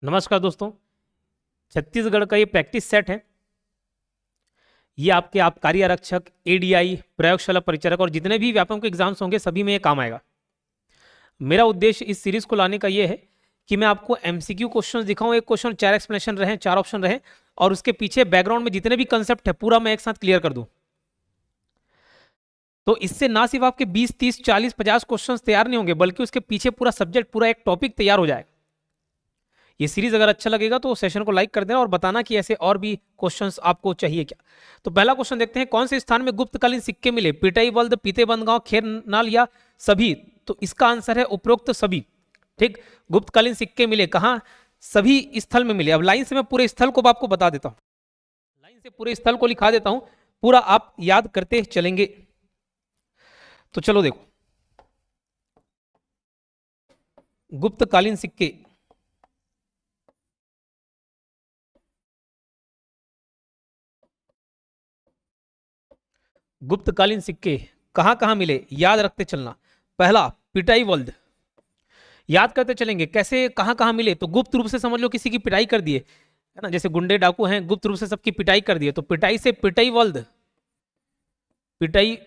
नमस्कार दोस्तों। छत्तीसगढ़ का ये प्रैक्टिस सेट है। ये आपके आबकारी आरक्षक, एडीआई, प्रयोगशाला परिचारक और जितने भी व्यापक एग्जाम्स होंगे सभी में ये काम आएगा। मेरा उद्देश्य इस सीरीज को लाने का ये है कि मैं आपको एमसीक्यू क्वेश्चंस दिखाऊं। एक क्वेश्चन 4 एक्सप्लेनेशन रहे, 4 ऑप्शन रहे और उसके पीछे बैकग्राउंड में जितने भी कंसेप्ट है पूरा मैं एक साथ क्लियर कर दूं। तो इससे ना सिर्फ आपके 20, 30, 40, 50 क्वेश्चंस तैयार नहीं होंगे, बल्कि उसके पीछे पूरा सब्जेक्ट, पूरा एक टॉपिक तैयार हो जाएगा। ये सीरीज अगर अच्छा लगेगा तो सेशन को लाइक कर देना और बताना कि ऐसे और भी क्वेश्चंस आपको चाहिए क्या। तो पहला क्वेश्चन देखते हैं, कौन से स्थान में गुप्तकालीन सिक्के मिले? पिटाई वल्द, पीतेबंद, खेरनाल या सभी? तो इसका आंसर है उपरोक्त सभी। ठीक, गुप्तकालीन सिक्के मिले कहाँ? सभी स्थल में मिले। अब लाइन से मैं पूरे स्थल को आपको बता देता हूं, लाइन से पूरे स्थल को लिखा देता हूं, पूरा आप याद करते चलेंगे। तो चलो देखो, गुप्तकालीन सिक्के, गुप्तकालीन सिक्के कहां कहां मिले याद रखते चलना। पहला पिटाई वल्द, याद करते चलेंगे कैसे कहां कहां मिले। तो गुप्त रूप से समझ लो किसी की पिटाई कर दिए, है ना, जैसे गुंडे डाकू हैं, गुप्त रूप से सबकी पिटाई कर दिए। तो पिटाई से पिटाई वल्द, पिटाई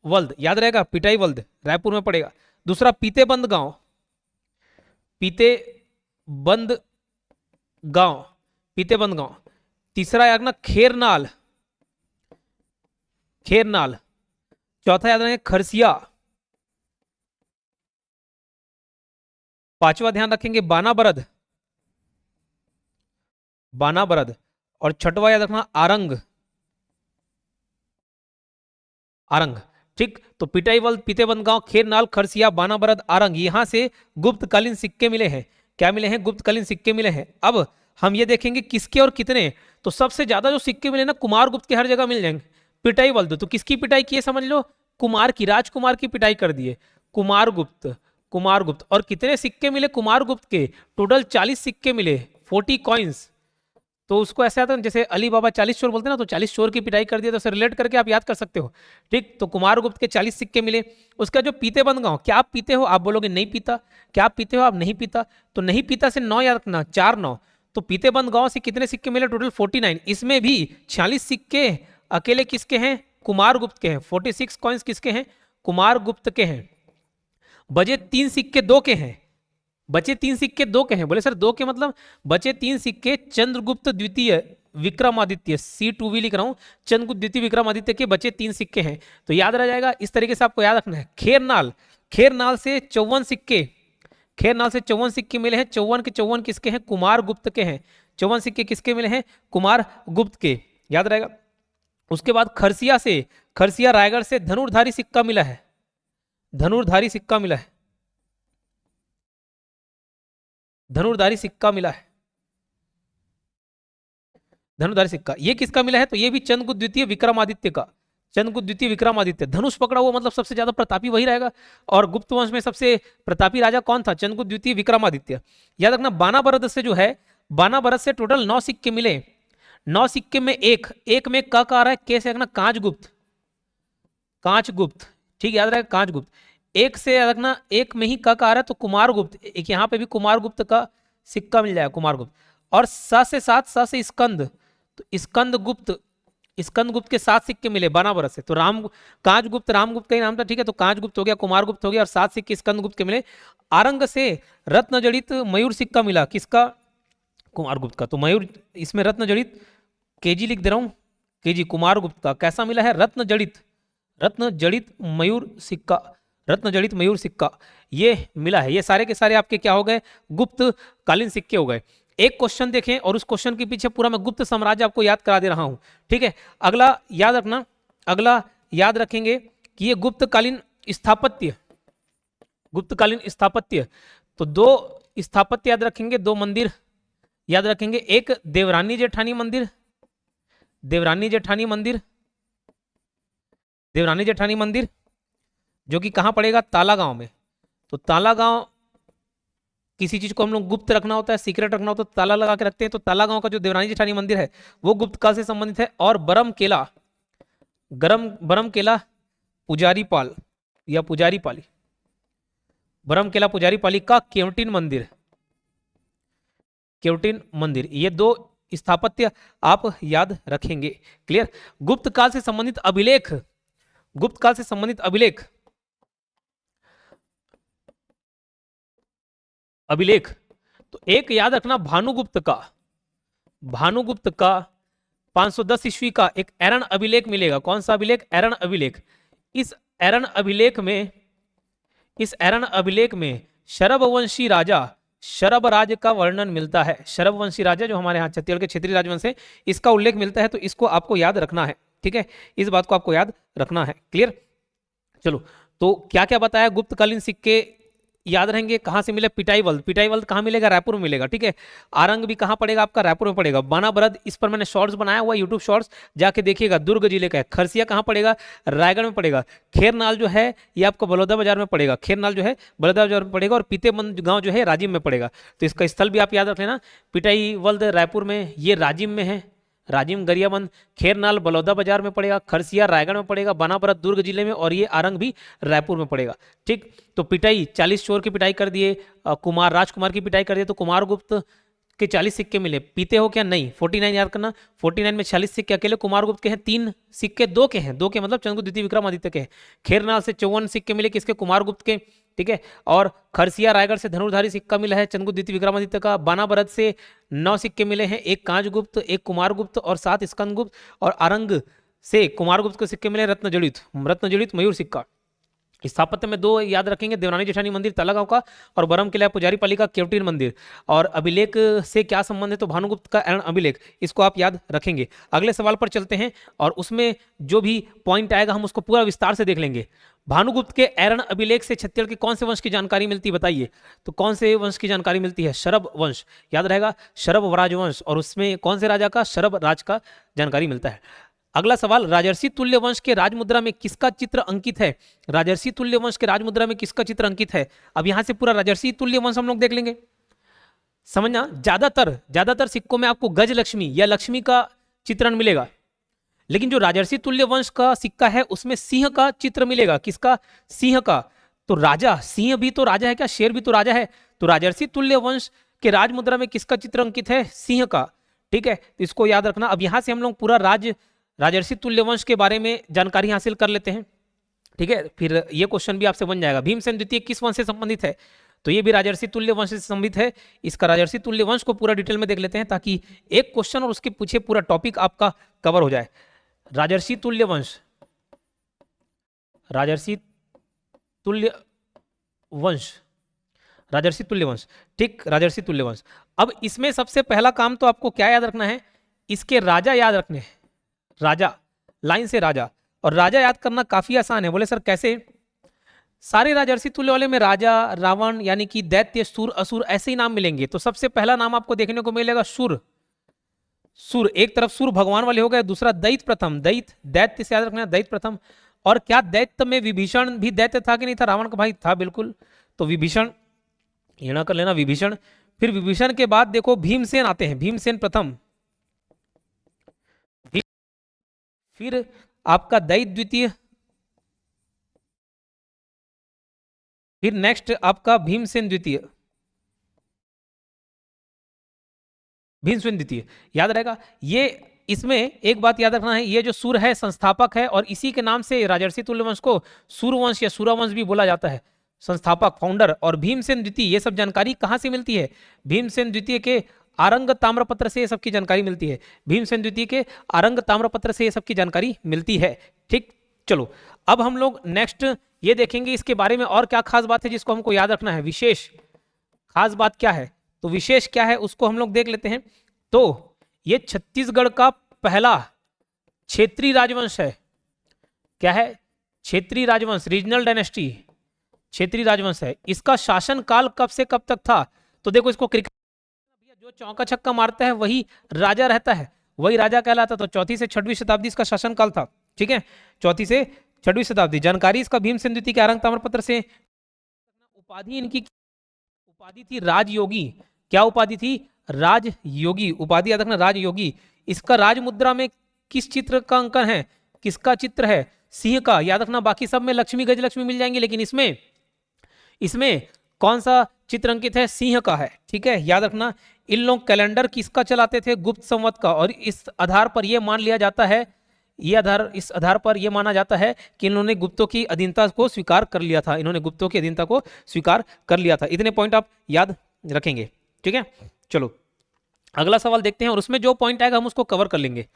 वल्द याद रहेगा, पिटाई वल्द रायपुर में पड़ेगा। दूसरा पीतेबंद गांव, पीते बंद गांव, पीतेबंद गांव। तीसरा याद रखना खेरनाल, खेरनाल। चौथा याद रखेंगे खरसिया। पांचवा ध्यान रखेंगे बानाबरद, बानाबरद। और छठवा याद रखना आरंग, आरंग। ठीक, तो पिटाईवल, पीतेबंद गांव, खेरनाल, खरसिया, बानाबरद, आरंग, यहां से गुप्तकालीन सिक्के मिले हैं। क्या मिले हैं? गुप्तकालीन सिक्के मिले हैं। अब हम ये देखेंगे किसके और कितने। तो सबसे ज्यादा जो सिक्के मिले ना, कुमार गुप्त के हर जगह मिल जाएंगे। पिटाई वल्द, तो किसकी पिटाई की है समझ लो, कुमार की, राजकुमार की पिटाई कर दिए, कुमार गुप्त, कुमार गुप्त। और कितने सिक्के मिले कुमार गुप्त के? टोटल 40 सिक्के मिले, 40 कॉइन्स। तो उसको ऐसे आता है जैसे अली बाबा 40 चोर बोलते हैं ना, तो 40 चोर की पिटाई कर दिया, तो उसे रिलेट करके आप याद कर सकते हो। ठीक, तो कुमार गुप्त के 40 सिक्के मिले। उसका जो पीतेबंद गांव, क्या आप पीते हो? आप बोलोगे नहीं पीता। क्या आप पीते हो? आप नहीं पीता। तो नहीं पीता से 9 याद रखना, 4 9। तो पीतेबंद गांव से कितने सिक्के मिले? टोटल 49। इसमें भी 46 सिक्के अकेले किसके हैं? कुमार गुप्त के हैं। 46 कॉइन्स किसके हैं? कुमार गुप्त के हैं। बचे 3 सिक्के दो के हैं, बचे 3 सिक्के दो के हैं। बोले सर दो के मतलब? बचे 3 सिक्के चंद्रगुप्त द्वितीय विक्रमादित्य, C2V लिख रहा हूं, चंद्रगुप्त द्वितीय विक्रमादित्य के बचे 3 सिक्के हैं। तो याद रह जाएगा, इस तरीके से आपको याद रखना है। खेरनाल, खेरनाल से 54 सिक्के, खेरनाल से 54 सिक्के मिले हैं। 54 के 54 किसके हैं? कुमार गुप्त के हैं। 54 सिक्के किसके मिले हैं? कुमार गुप्त के, याद रहेगा। उसके बाद खरसिया से, खरसिया रायगढ़ से धनुर्धारी सिक्का मिला है, धनुर्धारी सिक्का मिला है, धनुर्धारी सिक्का मिला है, धनुर्धारी सिक्का। ये किसका मिला है? तो ये भी चंद्रगुप्त द्वितीय विक्रमादित्य का, चंद्रगुप्त द्वितीय विक्रमादित्य। धनुष पकड़ा हुआ मतलब सबसे ज्यादा प्रतापी वही रहेगा। और गुप्त वंश में सबसे प्रतापी राजा कौन था? चंद्रगुप्त द्वितीय विक्रमादित्य। याद रखना बानाबरद से जो है, बानाबरद से टोटल 9 सिक्के मिले। 9 सिक्के में एक, एक में क आ रहा है, के से रखना कांचगुप्त, कांचगुप्त। ठीक, याद रहेगा कांचगुप्त। एक से याद रखना, एक में ही क आ रहा है तो कुमारगुप्त, एक यहाँ पे भी कुमारगुप्त का सिक्का मिल जाएगा, कुमारगुप्त। और स से 7, स से स्कंद, तो स्कंद गुप्त, स्कंद गुप्त के 7 सिक्के मिले बानाबरस से। तो राम, कांचगुप्त रामगुप्त का ही नाम था, ठीक है, तो कांचगुप्त हो गया, कुमारगुप्त हो गया, और 7 सिक्के स्कंद गुप्त के मिले। आरंग से रत्न जड़ित मयूर सिक्का मिला, किसका? कुमारगुप्त का। तो मयूर, इसमें रत्न जड़ित केजी लिख दे रहा हूं, केजी, कुमारगुप्त का। कैसा मिला है? रत्न जड़ित, रत्न जड़ित मयूर सिक्का, रत्न जड़ित मयूर सिक्का ये मिला है। ये सारे के सारे आपके क्या हो गए? गुप्त कालीन सिक्के हो गए। एक क्वेश्चन देखें और उस क्वेश्चन के पीछे पूरा मैं गुप्त साम्राज्य आपको याद करा दे रहा हूं, ठीक है। अगला याद रखना, अगला याद रखेंगे कि ये गुप्तकालीन स्थापत्य, गुप्तकालीन स्थापत्य। तो 2 स्थापत्य याद रखेंगे, 2 मंदिर याद रखेंगे। एक देवरानी जेठानी मंदिर, देवरानी जेठानी मंदिर, देवरानी जेठानी मंदिर, जो कि कहां पड़ेगा? ताला गांव में। तो ताला गांव, किसी चीज को हम लोग गुप्त रखना होता है, सीक्रेट रखना होता है, तो ताला लगा के रखते हैं। तो ताला गांव का जो देवरानी जेठानी मंदिर है वो गुप्त काल से संबंधित है। और बरम केला, बरम केला पुजारी पाल या पुजारी पाली, बरम केला पुजारी पाली का केवटिन मंदिर, क्योटिन मंदिर, ये दो स्थापत्य आप याद रखेंगे। क्लियर। गुप्त काल से संबंधित अभिलेख, गुप्त काल से संबंधित अभिलेख, अभिलेख तो एक याद रखना भानुगुप्त का, भानुगुप्त का 510 ईस्वी का एक एरन अभिलेख मिलेगा। कौन सा अभिलेख? एरन अभिलेख। इस एरन अभिलेख में, इस एरन अभिलेख में शरभवंशी राजा, शरभ राज का वर्णन मिलता है। शरभवंशी राजा जो हमारे यहाँ छत्तीसगढ़ के क्षेत्रीय राजवंश है, इसका उल्लेख मिलता है, तो इसको आपको याद रखना है। ठीक है, इस बात को आपको याद रखना है। क्लियर। चलो, तो क्या क्या बताया? गुप्तकालीन सिक्के याद रहेंगे। कहाँ से मिले? पिटाईवल्द। पिटाईवल्द कहाँ मिलेगा? रायपुर में मिलेगा। ठीक है। आरंग भी कहाँ पड़ेगा आपका? रायपुर में पड़ेगा। बानाबरद, इस पर मैंने शॉर्ट्स बनाया हुआ, यूट्यूब शॉर्ट्स जाके देखिएगा, दुर्ग जिले का है। खरसिया कहाँ पड़ेगा? रायगढ़ में पड़ेगा। खेरनाल जो है ये आपको बलौदा बाजार में पड़ेगा। खेरनाल जो है बलौदा बाजार में पड़ेगा, और पीतेबंद गाँव जो है राजिम में पड़ेगा। तो इसका स्थल भी आप याद रख लेना। पिटाईवल्द रायपुर में, ये राजिम में है, राजिम गरियाबंद। खेरनाल बलौदा बाजार में पड़ेगा। खरसिया रायगढ़ में पड़ेगा। बानाबरद दुर्ग जिले में, और ये आरंग भी रायपुर में पड़ेगा। ठीक। तो पिटाई 40 चोर की पिटाई कर दिए, कुमार राजकुमार की पिटाई कर दिए, तो कुमार गुप्त के 40 सिक्के मिले। पीते हो क्या? नहीं। 49 याद करना। 49 में 40 सिक्के अकेले कुमार गुप्त के हैं। 3 सिक्के दो के हैं, दो के मतलब चंद्रगुप्त द्वितीय विक्रमादित्य के हैं। खेरनाल से 54 सिक्के मिले, किसके? कुमार गुप्त के। ठीक है। और खरसिया रायगढ़ से धनुर्धारी सिक्का मिला है चंद्रगुप्त द्वितीय विक्रमादित्य का। बानाबरद से 9 सिक्के मिले हैं, एक कांचगुप्त, एक कुमारगुप्त और 7 स्कंदगुप्त। और आरंग से कुमारगुप्त के सिक्के मिले रत्नजड़ित, रत्नजड़ित मयूर सिक्का। स्थापत्य में 2 याद रखेंगे, देवरानी जेठानी मंदिर तलागांव का, और बरम किला पुजारी पाली का क्योटिन मंदिर। और अभिलेख से क्या संबंध है? तो भानुगुप्त का एरन अभिलेख, इसको आप याद रखेंगे। अगले सवाल पर चलते हैं, और उसमें जो भी पॉइंट आएगा हम उसको पूरा विस्तार से देख लेंगे। भानुगुप्त के एरन अभिलेख से छत्तीसगढ़ के कौन से वंश की जानकारी मिलती है? बताइए। तो कौन से वंश की जानकारी मिलती है? शरभ वंश, याद रहेगा, शरभ राजवंश। और उसमें कौन से राजा का? शरभ राज का जानकारी मिलता है। अगला सवाल, राजर्षि तुल्य वंश के राजमुद्रा में किसका चित्र अंकित है? राजर्षि तुल्य वंश के राजमुद्रा में किसका चित्र अंकित है? अब यहां से पूरा राजर्षि तुल्य वंश हम लोग देख लेंगे। समझना, ज्यादातर सिक्कों में आपको गज लक्ष्मी या लक्ष्मी का चित्रण मिलेगा, लेकिन जो राजर्षि तुल्य वंश का सिक्का है उसमें सिंह का चित्र मिलेगा। किसका? सिंह का। तो राजा, सिंह भी तो राजा है क्या? शेर भी तो राजा है। तो राजर्षि तुल्य वंश के राजमुद्रा में किसका चित्र अंकित है? सिंह का। ठीक है, तो इसको याद रखना। अब यहां से हम लोग पूरा राजर्षि तुल्य वंश के बारे में जानकारी हासिल कर लेते हैं। ठीक है, फिर ये क्वेश्चन भी आपसे बन जाएगा, भीमसेन द्वितीय किस वंश से संबंधित है? तो ये भी राजर्षि तुल्य वंश से संबंधित है। इसका राजर्षि तुल्य वंश को पूरा डिटेल में देख लेते हैं, ताकि एक क्वेश्चन और उसके पीछे पूरा टॉपिक आपका कवर हो जाए। राजर्षि तुल्य वंश, राजर्षि तुल्य वंश, राजर्षि तुल्य वंश। ठीक, राजर्षि तुल्य वंश। अब इसमें सबसे पहला काम तो आपको क्या याद रखना है? इसके राजा याद रखने हैं। राजा, लाइन से राजा। और राजा याद करना काफी आसान है। बोले सर कैसे? सारे राजर्षि तुल्य वाले में राजा, रावण यानी कि दैत्य, सुर, असुर ऐसे ही नाम मिलेंगे। तो सबसे पहला नाम आपको देखने को मिलेगा सुर। सुर, एक तरफ सुर भगवान वाले हो गए, दूसरा दैत्य प्रथम, दैत्य से याद रखना, दैत्य प्रथम। और क्या दैत्य में विभीषण भी दैत्य था कि नहीं था? रावण का भाई था, बिल्कुल। तो विभीषण, ये ना कर लेना, विभीषण। फिर विभीषण के बाद देखो भीमसेन आते हैं, भीमसेन प्रथम। फिर आपका दैत्य द्वितीय, फिर नेक्स्ट आपका भीमसेन द्वितीय, भीमसेन द्वितीय, याद रहेगा। ये इसमें एक बात याद रखना है, ये जो सूर है संस्थापक है, और इसी के नाम से राजर्षि तुल्य वंश को सूर्यवंश या सूरावंश भी बोला जाता है। संस्थापक, फाउंडर। और भीमसेन द्वितीय, ये सब जानकारी कहाँ से मिलती है? भीमसेन द्वितीय के आरंग ताम्रपत्र से ये सबकी जानकारी मिलती है। भीमसेन द्वितीय के आरंग ताम्रपत्र से ये सबकी जानकारी मिलती है। ठीक, चलो अब हम लोग नेक्स्ट ये देखेंगे इसके बारे में और क्या खास बात है जिसको हमको याद रखना है। विशेष खास बात क्या है? तो विशेष क्या है उसको हम लोग देख लेते हैं। तो ये छत्तीसगढ़ का पहला क्षेत्रीय राजवंश है। क्या है? क्षेत्रीय राजवंश, रीजनल डायनेस्टी, क्षेत्रीय राजवंश है। इसका शासन काल कब से कब तक था? तो देखो, इसको क्रिकेट, जो चौका छक्का मारता है वही राजा रहता है, वही राजा कहलाता। तो 4वीं से 6वीं शताब्दी इसका शासनकाल था। ठीक है, 4वीं से 6वीं शताब्दी। जानकारी इसका भीमसेन द्वितीय के आरंग ताम्रपत्र से। उपाधि इनकी उपाधि थी राजयोगी। क्या उपाधि थी? राजयोगी। उपाधि याद रखना, राजयोगी। इसका राजमुद्रा में किस चित्र का अंकन है? किसका चित्र है? सिंह का। याद रखना, बाकी सब में लक्ष्मी, गजलक्ष्मी मिल जाएंगे, लेकिन इसमें कौन सा चित्र अंकित है? सिंह का है। ठीक है, याद रखना। इन लोग कैलेंडर किसका चलाते थे? गुप्त संवत का। और इस आधार पर यह मान लिया जाता है, इस आधार पर यह माना जाता है कि इन्होंने गुप्तों की अधीनता को स्वीकार कर लिया था। इन्होंने गुप्तों की अधीनता को स्वीकार कर लिया था। इतने पॉइंट आप याद रखेंगे। ठीक है, चलो अगला सवाल देखते हैं, और उसमें जो पॉइंट आएगा हम उसको कवर कर लेंगे।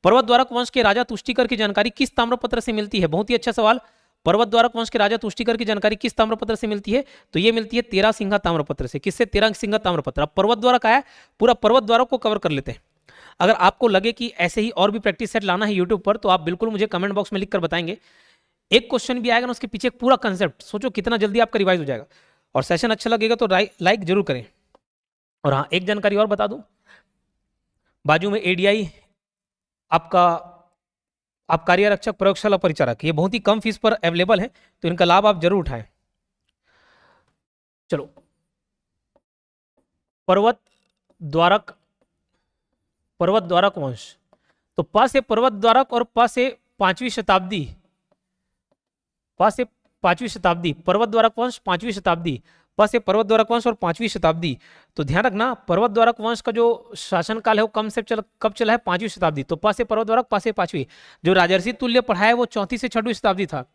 पर्वतद्वारक वंश के राजा तुष्टिकर की जानकारी किस ताम्रपत्र से मिलती है? बहुत ही अच्छा सवाल। पर्वतद्वारक वंश के राजा तुष्टिकर की जानकारी किस ताम्रपत्र से मिलती है? तो ये मिलती है तेरहसिंगा ताम्रपत्र से। किससे? तेरहसिंगा ताम्रपत्र। अब पर्वतद्वारक आया, पूरा पर्वतद्वारक को कवर कर लेते हैं। अगर आपको लगे कि ऐसे ही और भी प्रैक्टिस सेट लाना है यूट्यूब पर, तो आप बिल्कुल मुझे कमेंट बॉक्स में लिखकर बताएंगे। एक क्वेश्चन भी आएगा ना, उसके पीछे पूरा कंसेप्ट, सोचो कितना जल्दी आपका रिवाइज हो जाएगा। और सेशन अच्छा लगेगा तो लाइक जरूर करें। और हाँ, एक जानकारी और बता दूं, बाजू में एडीआई आपका आबकारी आरक्षक प्रयोगशाला परिचारक, ये बहुत ही कम फीस पर अवेलेबल है, तो इनका लाभ आप जरूर उठाएं। चलो, पर्वत द्वारक वंश, तो प से पर्वत द्वारक और प से 5वीं शताब्दी, पर्वत द्वारक वंश 5वीं शताब्दी, प से पर्वत द्वारक वंश और 5वीं शताब्दी। तो ध्यान रखना, पर्वत द्वारक वंश का जो शासनकाल है वो कब चला है? 5वीं शताब्दी। तो प से पर्वत द्वारक, प से 5वीं। जो राजर्षि तुल्य पढ़ा है वो 4 से 6वीं शताब्दी था।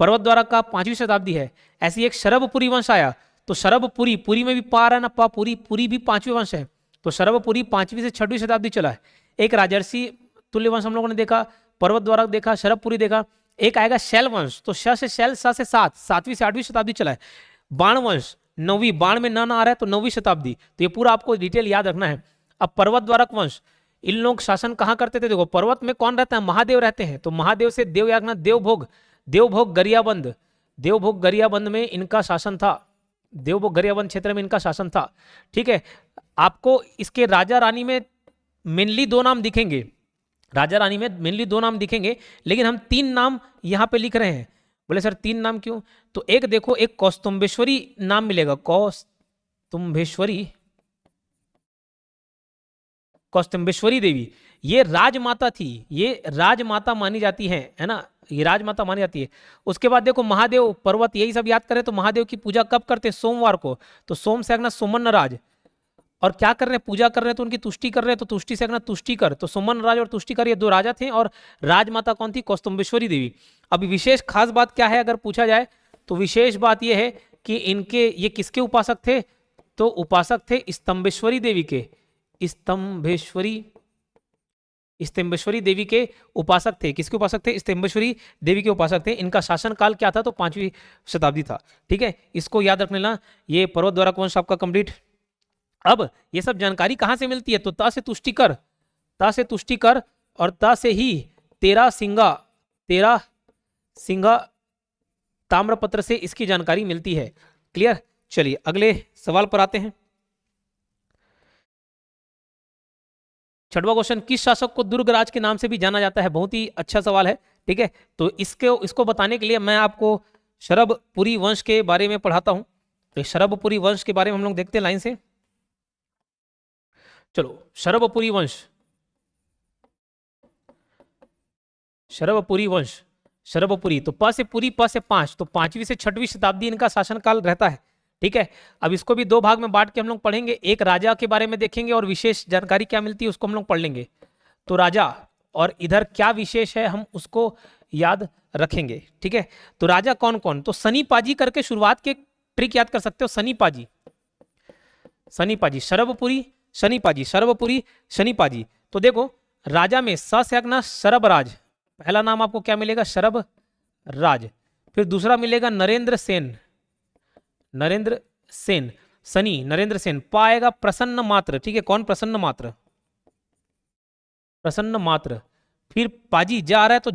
पर्वत द्वारक का 5वीं शताब्दी है। ऐसी एक शरभपुरी वंश आया, तो शरभपुरी, पुरी में भी पा रहा है ना, पा, पुरी भी 5वीं वंश है। तो शरभपुरी 5वीं से 6वीं शताब्दी चला है। एक राजर्षि तुल्य वंश हम लोगों ने देखा, पर्वत द्वारक देखा, शरभपुरी देखा। एक आएगा शैल वंश, तो श से शैल, स से 7वीं से 8वीं शताब्दी चला है। बाण वंश 9वीं, बाण में न आ रहा है तो 9वीं शताब्दी। तो ये पूरा आपको डिटेल याद रखना है। अब पर्वत द्वारक वंश, इन लोग शासन कहाँ करते थे? देखो, पर्वत में कौन रहता है? महादेव रहते हैं। तो महादेव से देव यागना, देवभोग गरियाबंद में इनका शासन था। देवभोग गरियाबंद क्षेत्र में इनका शासन था। ठीक है, आपको इसके राजा रानी में मेनली 2 नाम दिखेंगे, लेकिन हम 3 नाम यहां पे लिख रहे हैं। बोले सर 3 नाम क्यों? तो एक देखो, एक कौस्तुंभेश्वरी नाम मिलेगा, कौस्तुंभेश्वरी देवी। ये राजमाता थी, ये राजमाता मानी जाती है ना, ये राजमाता मानी जाती है। उसके बाद देखो महादेव, पर्वत, यही सब याद करें तो महादेव की पूजा कब करते हैं? सोमवार को। तो सोम से अगना सोमन राज, और क्या कर रहे हैं? पूजा कर रहे हैं, तो उनकी तुष्टि कर रहे हैं, तो तुष्टि से अगना तुष्टिकर। तो सुमन राज और तुष्टिकर ये 2 राजा थे, और राजमाता कौन थी? कौस्तुंभेश्वरी देवी। अभी विशेष खास बात क्या है अगर पूछा जाए, तो विशेष बात यह है कि ये किसके उपासक थे? तो उपासक थे स्तंभेश्वरी देवी के। स्तंभेश्वरी देवी के उपासक थे। किसके उपासक थे? स्तंभेश्वरी देवी के उपासक थे। इनका शासन काल क्या था? तो 5वीं शताब्दी था। ठीक है, इसको याद रख लेना। ये पर्वत द्वारक वंश आपका कंप्लीट। अब ये सब जानकारी कहां से मिलती है? तो ता से तुष्टिकर और ता से ही तेरह सिंगा ताम्रपत्र से इसकी जानकारी मिलती है। क्लियर? चलिए अगले सवाल पर आते हैं। 6वां क्वेश्चन, किस शासक को दुर्गराज के नाम से भी जाना जाता है? बहुत ही अच्छा सवाल है। ठीक है, तो इसको बताने के लिए मैं आपको शरभपुरी वंश के बारे में पढ़ाता हूं। तो शरभपुरी वंश के बारे में हम लोग देखते हैं लाइन से। चलो, शरभपुरी वंश, शरभपुरी, तो प से पुरी, प से 5, तो 5वीं से 6वीं शताब्दी इनका शासनकाल रहता है। ठीक है, अब इसको भी 2 भाग में बांट के हम लोग पढ़ेंगे। एक राजा के बारे में देखेंगे और विशेष जानकारी क्या मिलती है उसको हम लोग पढ़ लेंगे। तो राजा, और इधर क्या विशेष है हम उसको याद रखेंगे। ठीक है, तो राजा कौन कौन? तो सनी पाजी करके शुरुआत के ट्रिक याद कर सकते हो। सनी पाजी, शरभपुरी, शनी पाजी। तो देखो, राजा में स से अगना शरभराज, पहला नाम आपको क्या मिलेगा? शरभराज। फिर दूसरा मिलेगा नरेंद्र सेन, सनी नरेंद्र सेन। पाएगा प्रसन्न मात्र। ठीक है, कौन? प्रसन्न मात्र। फिर पाजी जा रहा है तो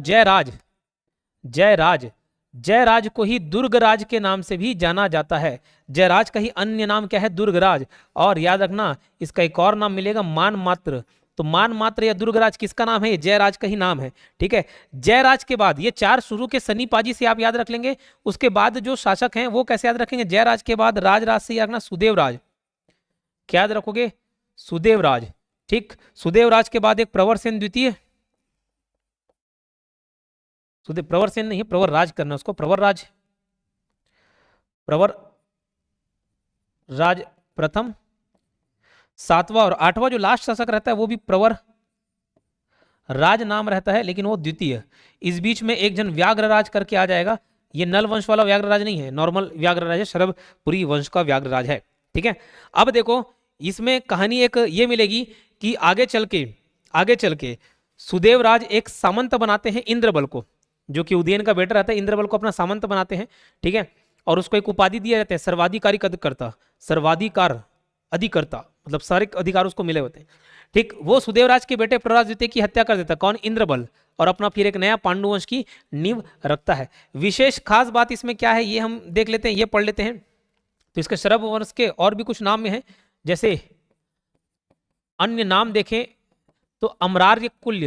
जयराज को ही दुर्गराज के नाम से भी जाना जाता है। जयराज का ही अन्य नाम क्या है? दुर्गराज। और याद रखना, इसका एक और नाम मिलेगा मानमात्र। तो मानमात्र या दुर्गराज किसका नाम है? जयराज का ही नाम है। ठीक है, जयराज के बाद ये 4 शुरू के सनी पाजी से आप याद रख लेंगे। उसके बाद जो शासक हैं वो कैसे याद रखेंगे? जयराज के बाद राज से याद रखना सुदेवराज। क्या याद रखोगे? सुदेवराज। ठीक, सुदेवराज के बाद एक प्रवरसेन द्वितीय, प्रवरसेन नहीं, प्रवरराज करना उसको, प्रवरराज, राज प्रथम, सातवां और आठवां जो लास्ट शासक रहता है वो भी प्रवर राज नाम रहता है, लेकिन वो द्वितीय। इस बीच में एक जन व्याघ्रराज करके आ जाएगा। ये नल वंश वाला व्याघ्रराज नहीं है, नॉर्मल व्याघ्रराज है, शरभपुरी वंश का व्याघ्रराज है। ठीक है, अब देखो इसमें कहानी एक ये मिलेगी कि आगे चल के सुदेव राज एक सामंत बनाते हैं इंद्रबल को, जो कि उदयन का बेटा रहता है, इंद्रबल को अपना सामंत बनाते हैं। ठीक है, और उसको एक उपाधि दिया जाता है सर्वाधिकारी अधिकर्ता, सर्वाधिकार अधिकर्ता, मतलब सारे अधिकार उसको मिले होते हैं। ठीक, वो सुदेवराज के बेटे प्रहलाद द्वितीय की हत्या कर देता, कौन? इंद्रबल, और अपना फिर एक नया पांडुवंश की नींव रखता है। विशेष खास बात इसमें क्या है ये हम देख लेते हैं, ये पढ़ लेते हैं। तो इसके शरभ वंश के और भी कुछ नाम में है, जैसे अन्य नाम देखें तो अमरार्य कुल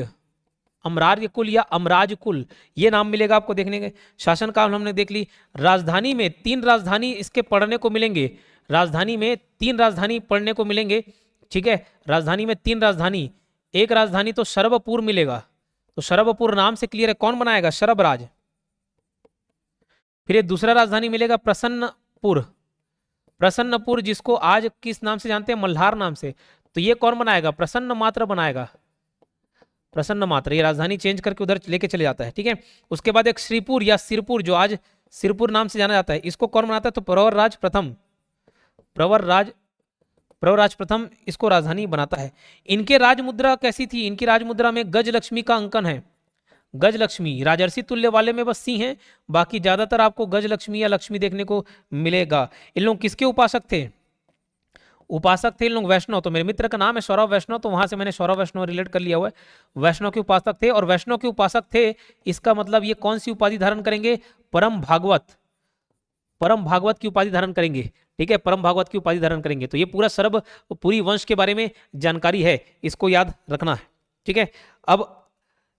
या अमराज कुल, ये नाम मिलेगा आपको देखने के। शासनकाल हमने देख ली। राजधानी में 3 राजधानी इसके पढ़ने को मिलेंगे, राजधानी में 3 राजधानी पढ़ने को मिलेंगे। ठीक है, राजधानी में 3 राजधानी, एक राजधानी तो शरभपुर मिलेगा, तो शरभपुर नाम से क्लियर है, कौन बनाएगा? शरभराज। फिर एक दूसरा राजधानी मिलेगा प्रसन्नपुर, जिसको आज किस नाम से जानते हैं? मल्हार नाम से। तो ये कौन बनाएगा? प्रसन्न मात्र बनाएगा, प्रसन्न मात्र। ये राजधानी चेंज करके उधर लेके चले जाता है। ठीक है, उसके बाद एक श्रीपुर या सिरपुर, जो आज सिरपुर नाम से जाना जाता है, इसको कौन बनाता है? तो प्रवरराज प्रथम इसको राजधानी बनाता है। इनके राजमुद्रा कैसी थी? इनकी राजमुद्रा में गजलक्ष्मी का अंकन है। गजलक्ष्मी राजर्षि तुल्य वाले में बस सिंह है, बाकी ज्यादातर आपको गजलक्ष्मी या लक्ष्मी देखने को मिलेगा। इन लोग किसके उपासक थे? इन लोग वैष्णव। तो मेरे मित्र का नाम है सौरभ वैष्णव, तो वहां से मैंने सौरभ वैष्णव रिलेट कर लिया हुआ है। वैष्णव के उपासक थे, और वैष्णव के उपासक थे, इसका मतलब ये कौन सी उपाधि धारण करेंगे? परम भागवत की उपाधि धारण करेंगे। ठीक है, परम भागवत की उपाधि धारण करेंगे। तो ये पूरा शरभपुरी वंश के बारे में जानकारी है, इसको याद रखना है। ठीक है, अब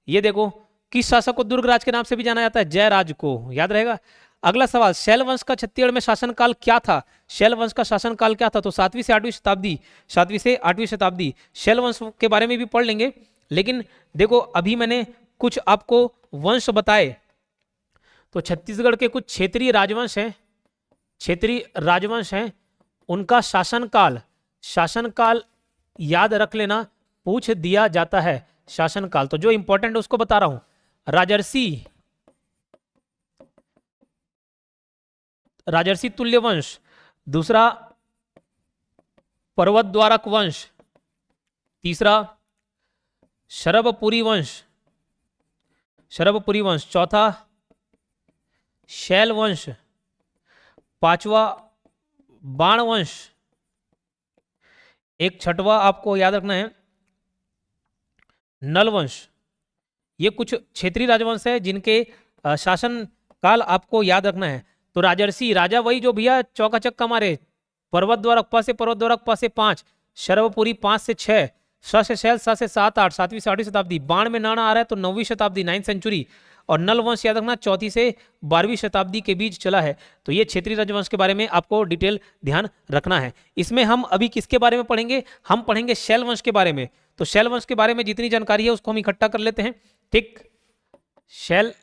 ये देखो किस शासक को दुर्गराज के नाम से भी जाना जाता है? जयराज को, याद रहेगा। अगला सवाल, शैल वंश का छत्तीसगढ़ में शासनकाल क्या था? शैल वंश का शासनकाल क्या था? तो 7वीं से 8वीं शताब्दी। शैल वंश के बारे में भी पढ़ लेंगे, लेकिन देखो अभी मैंने कुछ आपको वंश बताए, तो छत्तीसगढ़ के कुछ क्षेत्रीय राजवंश हैं, उनका शासनकाल याद रख लेना, पूछ दिया जाता है शासनकाल। तो जो इंपॉर्टेंट है उसको बता रहा हूं। राजर्षि तुल्य वंश, दूसरा पर्वतद्वारक वंश, तीसरा शरभपुरी वंश, चौथा शैल वंश, पांचवा बाण वंश, एक छठवा आपको याद रखना है नल वंश। ये कुछ क्षेत्रीय राजवंश है जिनके शासन काल आपको याद रखना है। तो राजर्षि राजा वही जो भैया चौका चक्का मारे, पर्वतद्वारक से 5, शरभपुरी 5 से 6, स से शैल 7 से 7, 8, 7वीं से 8वीं शताब्दी। बाण में नाना आ रहा है तो 9वीं शताब्दी, 9th सेंचुरी। और नल वंश याद रखना 4वीं से 12वीं शताब्दी के बीच चला है। तो ये क्षेत्रीय राजवंश के बारे में आपको डिटेल ध्यान रखना है। इसमें हम अभी किसके बारे में पढ़ेंगे? हम पढ़ेंगे शैल वंश के बारे में। तो शैल वंश के बारे में जितनी जानकारी है उसको हम इकट्ठा कर लेते हैं। ठीक, शैल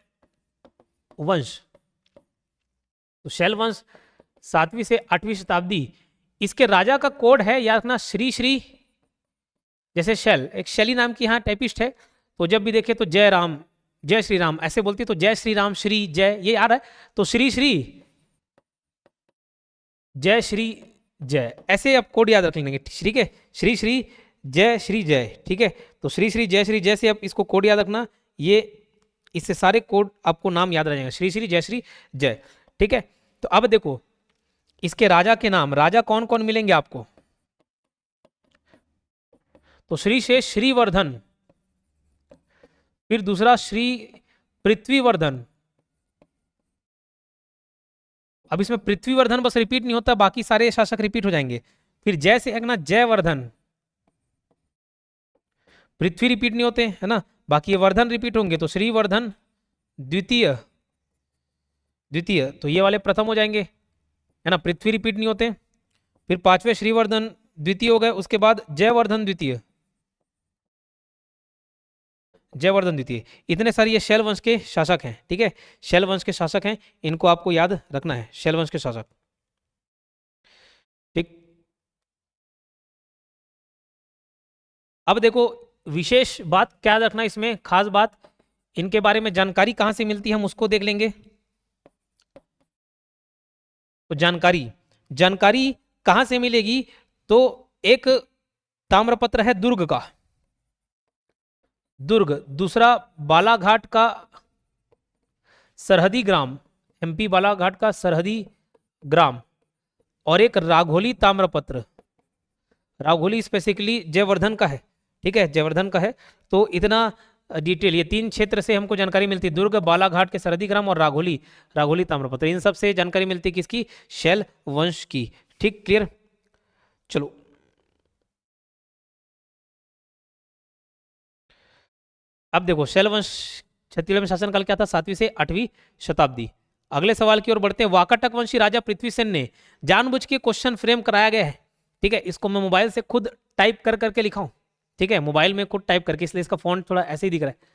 वंश, तो शैल वंश 7वीं से 8वीं शताब्दी। इसके राजा का कोड है याद रखना श्री, जैसे शैल एक शैली नाम की यहाँ टाइपिस्ट है, तो जब भी देखे तो जय श्री राम ऐसे बोलती है, तो जय श्री राम, श्री जय, ये आ रहा है। तो श्री जय ऐसे आप कोड याद रख लेंगे। ठीक है, श्री जय। ठीक है, तो श्री जय से आप इसको कोड याद रखना, ये इससे सारे कोड आपको नाम याद रह जाएंगे, श्री जय। ठीक है, तो अब देखो इसके राजा के नाम, राजा कौन कौन मिलेंगे आपको? तो श्री से श्रीवर्धन, फिर दूसरा श्री पृथ्वीवर्धन। अब इसमें पृथ्वीवर्धन बस रिपीट नहीं होता, बाकी सारे शासक रिपीट हो जाएंगे। फिर जय से एक ना जयवर्धन, पृथ्वी रिपीट नहीं होते है ना, बाकी ये वर्धन रिपीट होंगे। तो श्रीवर्धन द्वितीय, तो ये वाले प्रथम हो जाएंगे है ना, पृथ्वी रिपीट नहीं होते। फिर 5वें श्रीवर्धन द्वितीय हो गए, उसके बाद जयवर्धन द्वितीय। इतने सारे ये शैल वंश के शासक हैं। ठीक है, शैल वंश के शासक हैं, इनको आपको याद रखना है, शैल वंश के शासक। ठीक, अब देखो विशेष बात क्या रखना इसमें, खास बात, इनके बारे में जानकारी कहां से मिलती है हम उसको देख लेंगे। तो जानकारी जानकारी कहां से मिलेगी, तो एक ताम्रपत्र है दुर्ग का, दुर्ग, दूसरा बालाघाट का सरहदी ग्राम, एमपी बालाघाट का सरहदी ग्राम, और एक राघोली ताम्रपत्र, राघोली स्पेसिफिकली जयवर्धन का है, ठीक है, जयवर्धन का है। तो इतना डिटेल, ये 3 क्षेत्र से हमको जानकारी मिलती है, दुर्ग, बालाघाट के सरहदी ग्राम और राघोली, राघोली ताम्रपत्र, इन सब से जानकारी मिलती है किसकी, शैल वंश की। ठीक, क्लियर। चलो अब देखो शैल वंश छत्तीसवें शासनकाल क्या था, 7वीं से 8वीं शताब्दी। अगले सवाल की ओर बढ़ते हैं। वाकाटक वंशी राजा पृथ्वीसेन ने, जानबूझ के क्वेश्चन फ्रेम कराया गया है, ठीक है, इसको मैं मोबाइल से खुद टाइप कर करके लिखा हूं, ठीक है, मोबाइल में खुद टाइप करके, इसलिए इसका फॉन्ट थोड़ा ऐसे ही दिख रहा है।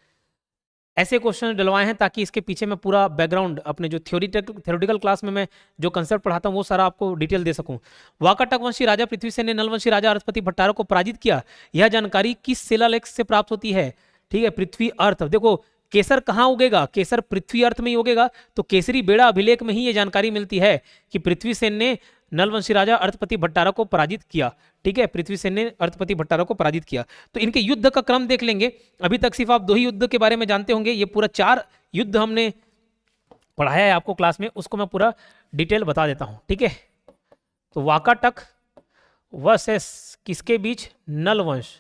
ऐसे क्वेश्चन डलवाए हैं ताकि इसके पीछे मैं पूरा बैकग्राउंड अपने जो थ्योरेटिकल क्लास में मैं जो कंसेप्ट पढ़ाता हूँ वो सारा आपको डिटेल दे सकूं। वाकाटक वंशी राजा पृथ्वीसेन ने नलवंशी राजा अरसपति भट्टारक को पराजित किया, यह जानकारी किस शिलालेख से प्राप्त होती है, ठीक है, पृथ्वी अर्थ। देखो केसर कहाँ उगेगा, केसर पृथ्वी अर्थ में ही उगेगा, तो केसरी बेड़ा अभिलेख में ही ये जानकारी मिलती है कि पृथ्वीसेन ने नलवंशी राजा अर्थपति भट्टारक को पराजित किया, ठीक है, पृथ्वीसेन ने अर्थपति भट्टारक को पराजित किया। तो इनके युद्ध का क्रम देख लेंगे। अभी तक सिर्फ आप 2 ही युद्ध के बारे में जानते होंगे, ये पूरा 4 युद्ध हमने पढ़ाया है आपको क्लास में, उसको मैं पूरा डिटेल बता देता हूं, ठीक है। तो वाकाटक वर्सेस किसके बीच, नल वंश,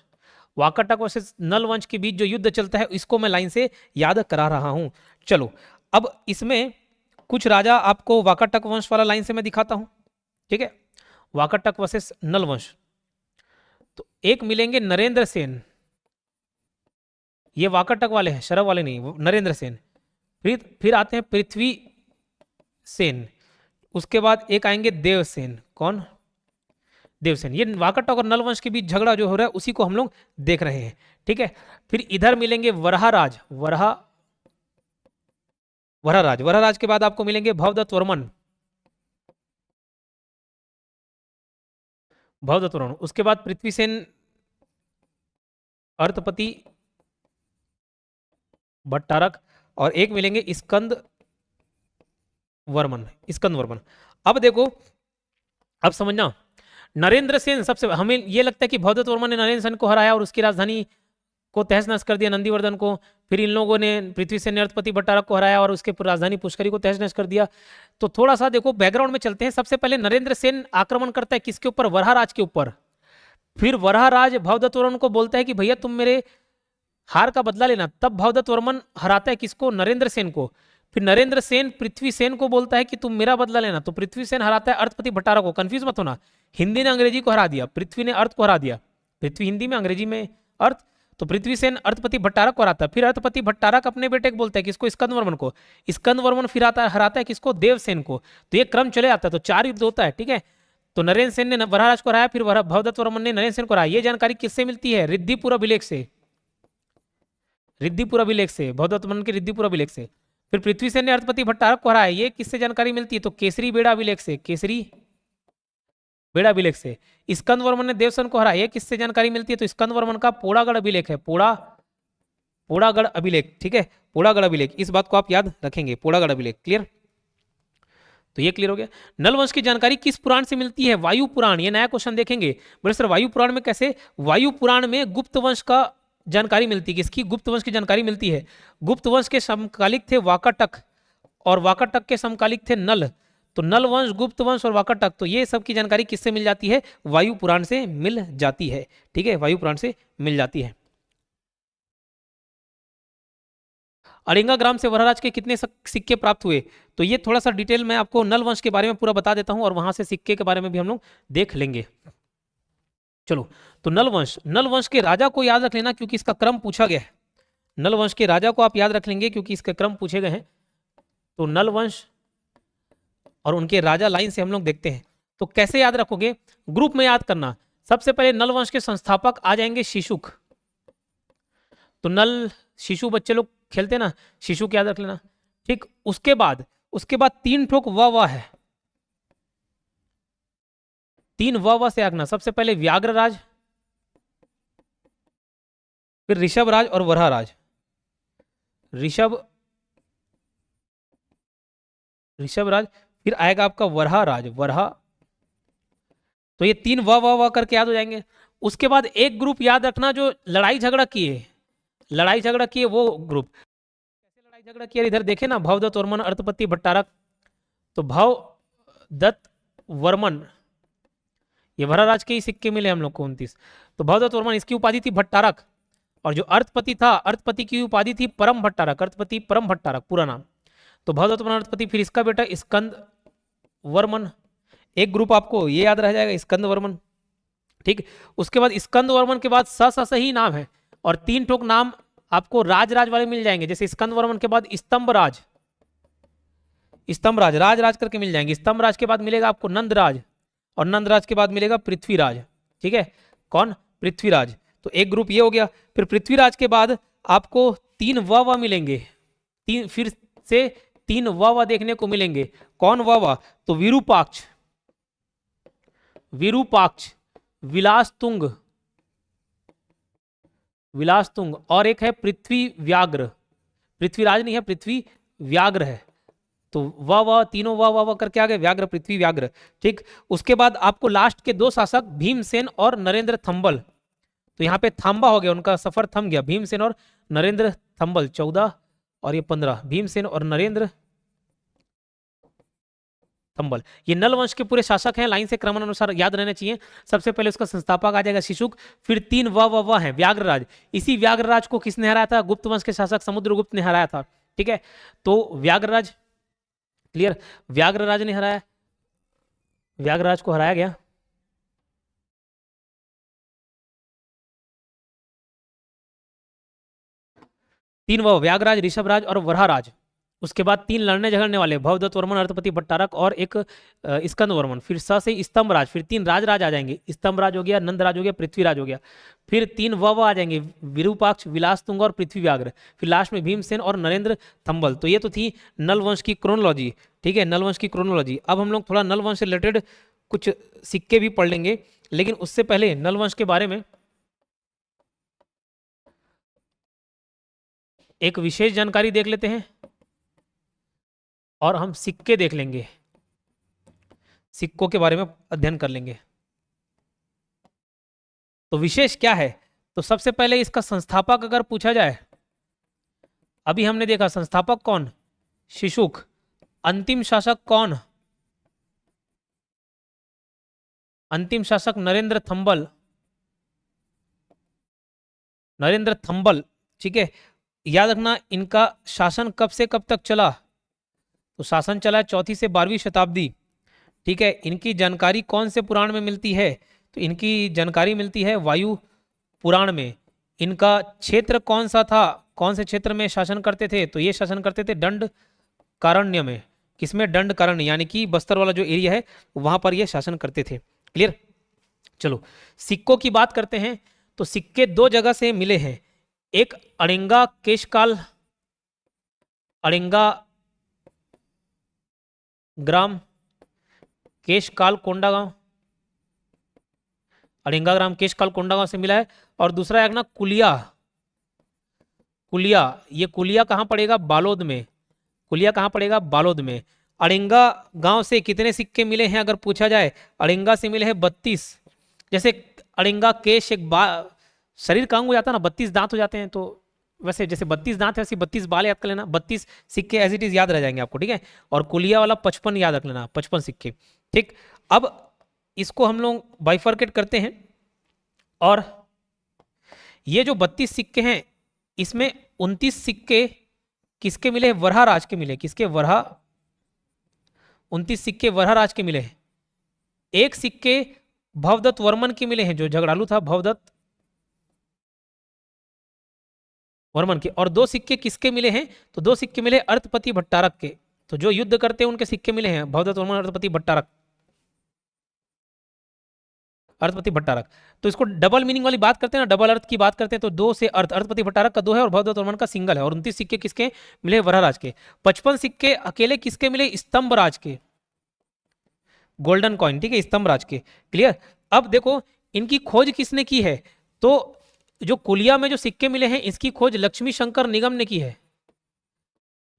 वाकाटक वर्सेस नल वंश के बीच जो युद्ध चलता है इसको मैं लाइन से याद करा रहा हूं। चलो अब इसमें कुछ राजा आपको वाकाटक वंश वाला लाइन से मैं दिखाता हूं, ठीक है, वाकाटक वर्सेस नल वंश। तो एक मिलेंगे नरेंद्र सेन, ये वाकाटक वाले हैं, शरव वाले नहीं, नरेंद्र सेन। फिर आते हैं पृथ्वी सेन, उसके बाद एक आएंगे देवसेन, कौन, देवसेन। ये वाकाटक और नलवंश के बीच झगड़ा जो हो रहा है उसी को हम लोग देख रहे हैं, ठीक है। फिर इधर मिलेंगे वराहराज, वराहराज के बाद आपको मिलेंगे भवदत्त वर्मन, भवदत्त वर्मन, उसके बाद पृथ्वीसेन अर्थपति भट्टारक, और एक मिलेंगे स्कंद वर्मन, स्कंद वर्मन। अब देखो, अब समझना, नरेंद्र सेन सबसे, हमें ये लगता है कि भवदत्त वर्मन ने नरेंद्र सेन को हराया और उसकी राजधानी को तहस नहस कर दिया, नंदीवर्धन को। फिर इन लोगों ने पृथ्वीसेन ने अर्थपति भट्टारक को हराया और उसके राजधानी पुष्करी को तहस नहस कर दिया। तो थोड़ा सा देखो बैकग्राउंड में चलते हैं। सबसे पहले नरेंद्र सेन आक्रमण करता है किसके ऊपर, वराहराज के ऊपर। फिर वराहराज भवदत्त वर्मन को बोलता है कि भैया तुम मेरे हार का बदला लेना, तब भवदत्त वर्मन हराता है किसको, नरेंद्र सेन को। फिर नरेंद्र सेन पृथ्वी सेन को बोलता है कि तुम मेरा बदला लेना, तो पृथ्वी सेन हराता है अर्थपति भट्टारक को। कंफ्यूज मत होना, हिंदी ने अंग्रेजी को हरा दिया, पृथ्वी ने अर्थ को हरा दिया, पृथ्वी हिंदी में अंग्रेजी में अर्थ, तो पृथ्वी सेन अर्थपति भट्टारक को हराता है। फिर अर्थपति भट्टारक अपने बेटे को बोलता है किसको, स्कंद वर्मन को। स्कंद वर्मन फिर हराता है किसको, देवसेन को। तो ये क्रम चले आता है, तो 4 युद्ध होता है, ठीक है। तो नरेंद्र सेन ने वराहराज को हराया, फिर भवदत्त वर्मन ने नरेंद्र सेन को हराया। ये जानकारी किससे मिलती है, रिद्धिपुर अभिलेख से, रिद्धिपुर अभिलेख से, भवदत्त वर्मन के रिद्धिपुर अभिलेख से। फिर पृथ्वीसेन ने अर्थपति भट्टारक को हराया, ये किससे जानकारी मिलती है, तो केसरी बेड़ा अभिलेख से, केसरी बेड़ा अभिलेख से। स्कंद वर्मन ने देवसेन को हराया, ये किससे जानकारी मिलती है, तो स्कंद वर्मन का पोड़ागढ़ अभिलेख है, पोड़ागढ़ अभिलेख, ठीक है, पोड़ागढ़ अभिलेख, इस बात को आप याद रखेंगे, पोड़ागढ़ अभिलेख। क्लियर, तो ये क्लियर हो गया। नलवंश की जानकारी किस पुराण से मिलती है, वायु पुराण। ये नया क्वेश्चन देखेंगे, बोले सर वायु पुराण में कैसे, वायु पुराण में गुप्त वंश का जानकारी मिलती है, किसकी, गुप्त वंश की जानकारी मिलती है। गुप्त वंश के समकालिक थे वाकाटक, और वाकाटक के समकालिक थे नल। तो नल वंश, गुप्त वंश और वाकाटक, तो ये सब की जानकारी किससे मिल जाती है, वायु पुराण से मिल जाती है, ठीक है, वायु पुराण से मिल जाती है। अड़िंगा ग्राम से वराहराज के कितने सिक्के प्राप्त हुए, तो ये थोड़ा सा डिटेल मैं आपको नल वंश के बारे में पूरा बता देता हूं, और वहां से सिक्के के बारे में भी हम लोग देख लेंगे। चलो, तो नल वंश के राजा को याद रख लेना क्योंकि इसका क्रम पूछा गया है। नल वंश के राजा को आप याद रख लेंगे क्योंकि इसके क्रम पूछे गए हैं। तो नल वंश और उनके राजा लाइन से हम लोग देखते हैं। तो कैसे याद रखोगे, ग्रुप में याद करना। सबसे पहले नल वंश के संस्थापक आ जाएंगे शिशुक। तो नल शिशु बच्चे लोग खेलते ना, शिशु को याद रख लेना, ठीक। उसके बाद 3 ठोक व है, 3 व से आगना। सबसे पहले व्याघ्रराज, फिर ऋषभ राज और वरहा राज। ऋषभ ऋषभ राज, फिर आएगा आपका वरहा राज, वरहा। तो ये तीन व करके याद हो जाएंगे। उसके बाद एक ग्रुप याद रखना जो लड़ाई झगड़ा किए, लड़ाई झगड़ा किए वो ग्रुप। कैसे लड़ाई झगड़ा किया इधर देखे ना, भवदत्त वर्मन, अर्थपति भट्टारक। तो भवदत्त वर्मन, ये वरराज के ही सिक्के मिले हम लोग को 29। तो भवदत्त वर्मन, इसकी उपाधि थी भट्टारक, और जो अर्थपति था, अर्थपति की उपाधि थी परम भट्टारक, अर्थपति परम भट्टारक पूरा नाम। तो भवदत्त वर्मन अर्थपति, फिर इसका बेटा स्कंद वर्मन, एक ग्रुप आपको ये याद रह जाएगा, स्कंद वर्मन। ठीक, उसके बाद स्कंद वर्मन के बाद स ही नाम है, और तीन ठोक नाम आपको राज राज वाले मिल जाएंगे। जैसे स्कंद वर्मन के बाद स्तंभ राज, स्तंभ राज, राज राज करके मिल जाएंगे। स्तंभ राज के बाद मिलेगा आपको नंदराज, और नंदराज के बाद मिलेगा पृथ्वीराज। ठीक है, कौन? पृथ्वीराज। तो एक ग्रुप ये हो गया। फिर पृथ्वीराज के बाद आपको तीन व मिलेंगे, तीन, फिर से तीन व देखने को मिलेंगे। कौन व? तो विरूपाक्ष, विरूपाक्ष, विलासतुंग, विलासतुंग, और एक है पृथ्वी व्याघ्र। पृथ्वीराज नहीं है, पृथ्वी व्याघ्र है। तो व तीनों व करके आ गए, व्याघ्र, पृथ्वी, व्याघ्र। ठीक, उसके बाद आपको लास्ट के दो शासक भीमसेन और नरेंद्र थंबल। तो यहाँ पे थांबा हो गया, उनका सफर थम गया। भीमसेन और नरेंद्र थंबल, 14 और ये 15, भीमसेन और नरेंद्र थंबल। ये नल वंश के पूरे शासक हैं, लाइन से क्रमानुसार याद रहने चाहिए। सबसे पहले उसका संस्थापक आ जाएगा शिशुक, फिर तीन व हैं व्याघ्रराज। इसी व्याघ्रराज को किसने हराया था? गुप्त वंश के शासक समुद्रगुप्त ने हराया था। ठीक है, तो व्याघ्रराज, क्लियर, व्याघ्रराज ने हराया, व्याघ्रराज को हराया गया। तीन व, व्याघ्रराज, ऋषभराज और वरहाराज। उसके बाद तीन लड़ने झगड़ने वाले, भवदत्त वर्मन, अर्थपति भट्टारक और एक स्कंद वर्मन। फिर स से स्तंभराज, फिर तीन राज आ जाएंगे, स्तंभराज हो गया, नंदराज हो गया, पृथ्वीराज हो गया। फिर तीन व आ जाएंगे, विरूपाक्ष, विलासतुंग और पृथ्वी व्याघ्र। फिर लास्ट में भीमसेन और नरेंद्र थंबल। तो ये तो थी नल वंश की क्रोनोलॉजी। ठीक है, नल वंश की क्रोनोलॉजी। अब हम लोग थोड़ा नल वंश से रिलेटेड कुछ सिक्के भी पढ़ लेंगे, लेकिन उससे पहले नल वंश के बारे में एक विशेष जानकारी देख लेते हैं, और हम सिक्के देख लेंगे, सिक्कों के बारे में अध्ययन कर लेंगे। तो विशेष क्या है? तो सबसे पहले इसका संस्थापक अगर पूछा जाए, अभी हमने देखा संस्थापक कौन? शिशुक। अंतिम शासक कौन? अंतिम शासक नरेंद्र थंबल, नरेंद्र थंबल। ठीक है, याद रखना इनका शासन कब से कब तक चला? तो शासन चला 4वीं से 12वीं शताब्दी। ठीक है, इनकी जानकारी कौन से पुराण में मिलती है? तो इनकी जानकारी मिलती है वायु पुराण में। इनका क्षेत्र कौन सा था? कौन से क्षेत्र में शासन करते थे? तो ये शासन करते थे दंड कारण्य में। किसमें? दंड कारण्य, यानी कि बस्तर वाला जो एरिया है वहां पर ये शासन करते थे। क्लियर? चलो सिक्कों की बात करते हैं। तो सिक्के दो जगह से मिले हैं, एक अड़िंगा केशकाल, अड़िंगा ग्राम केशकाल कोंडागांव, अड़िंगा ग्राम केशकाल कोंडागांव से मिला है। और दूसरा है ना कुलिया, कुलिया। ये कुलिया कहाँ पड़ेगा? बालोद में। कुलिया कहाँ पड़ेगा? बालोद में। अड़िंगा गांव से कितने सिक्के मिले हैं अगर पूछा जाए? अड़िंगा से मिले हैं 32। जैसे अड़िंगा केश एक शरीर का अंग हो जाता है ना, 32 दांत हो जाते हैं, तो वैसे जैसे 32 दांत है वैसे 32 बाल याद कर लेना, 32 सिक्के एज इट इज याद रह जाएंगे आपको। ठीक है, और कुलिया वाला 55 याद रख लेना, 55 सिक्के। ठीक, अब इसको हम लोग बाइफर्केट करते हैं, और ये जो 32 सिक्के हैं इसमें 29 सिक्के किसके मिले? वरहा राज के मिले। किसके? वरहा। 29 सिक्के वरहा राज के मिले हैं। एक सिक्के भवदत्त वर्मन के मिले हैं, जो झगड़ालू था भवदत्त वर्मन के। और दो सिक्के किसके मिले हैं? तो दो सिक्के मिले अर्थपति भट्टारक के। तो जो युद्ध करते हैं उनके सिक्के मिले हैं, भवदत्त वर्मन, अर्थपति भट्टारक, अर्थपति भट्टारक। तो इसको डबल मीनिंग वाली बात करते हैं ना, डबल अर्थ की बात करते हैं, तो दो से अर्थ, अर्थपति भट्टारक का 2 है और भवदत्त वर्मन का सिंगल है। और 29 सिक्के किसके मिले? वरहाराज के। 55 सिक्के अकेले किसके मिले? स्तंभराज के, गोल्डन कॉइन। ठीक है, स्तंभराज के। क्लियर? अब देखो इनकी खोज किसने की है? तो जो कोलिया में जो सिक्के मिले हैं इसकी खोज लक्ष्मी शंकर निगम ने की है।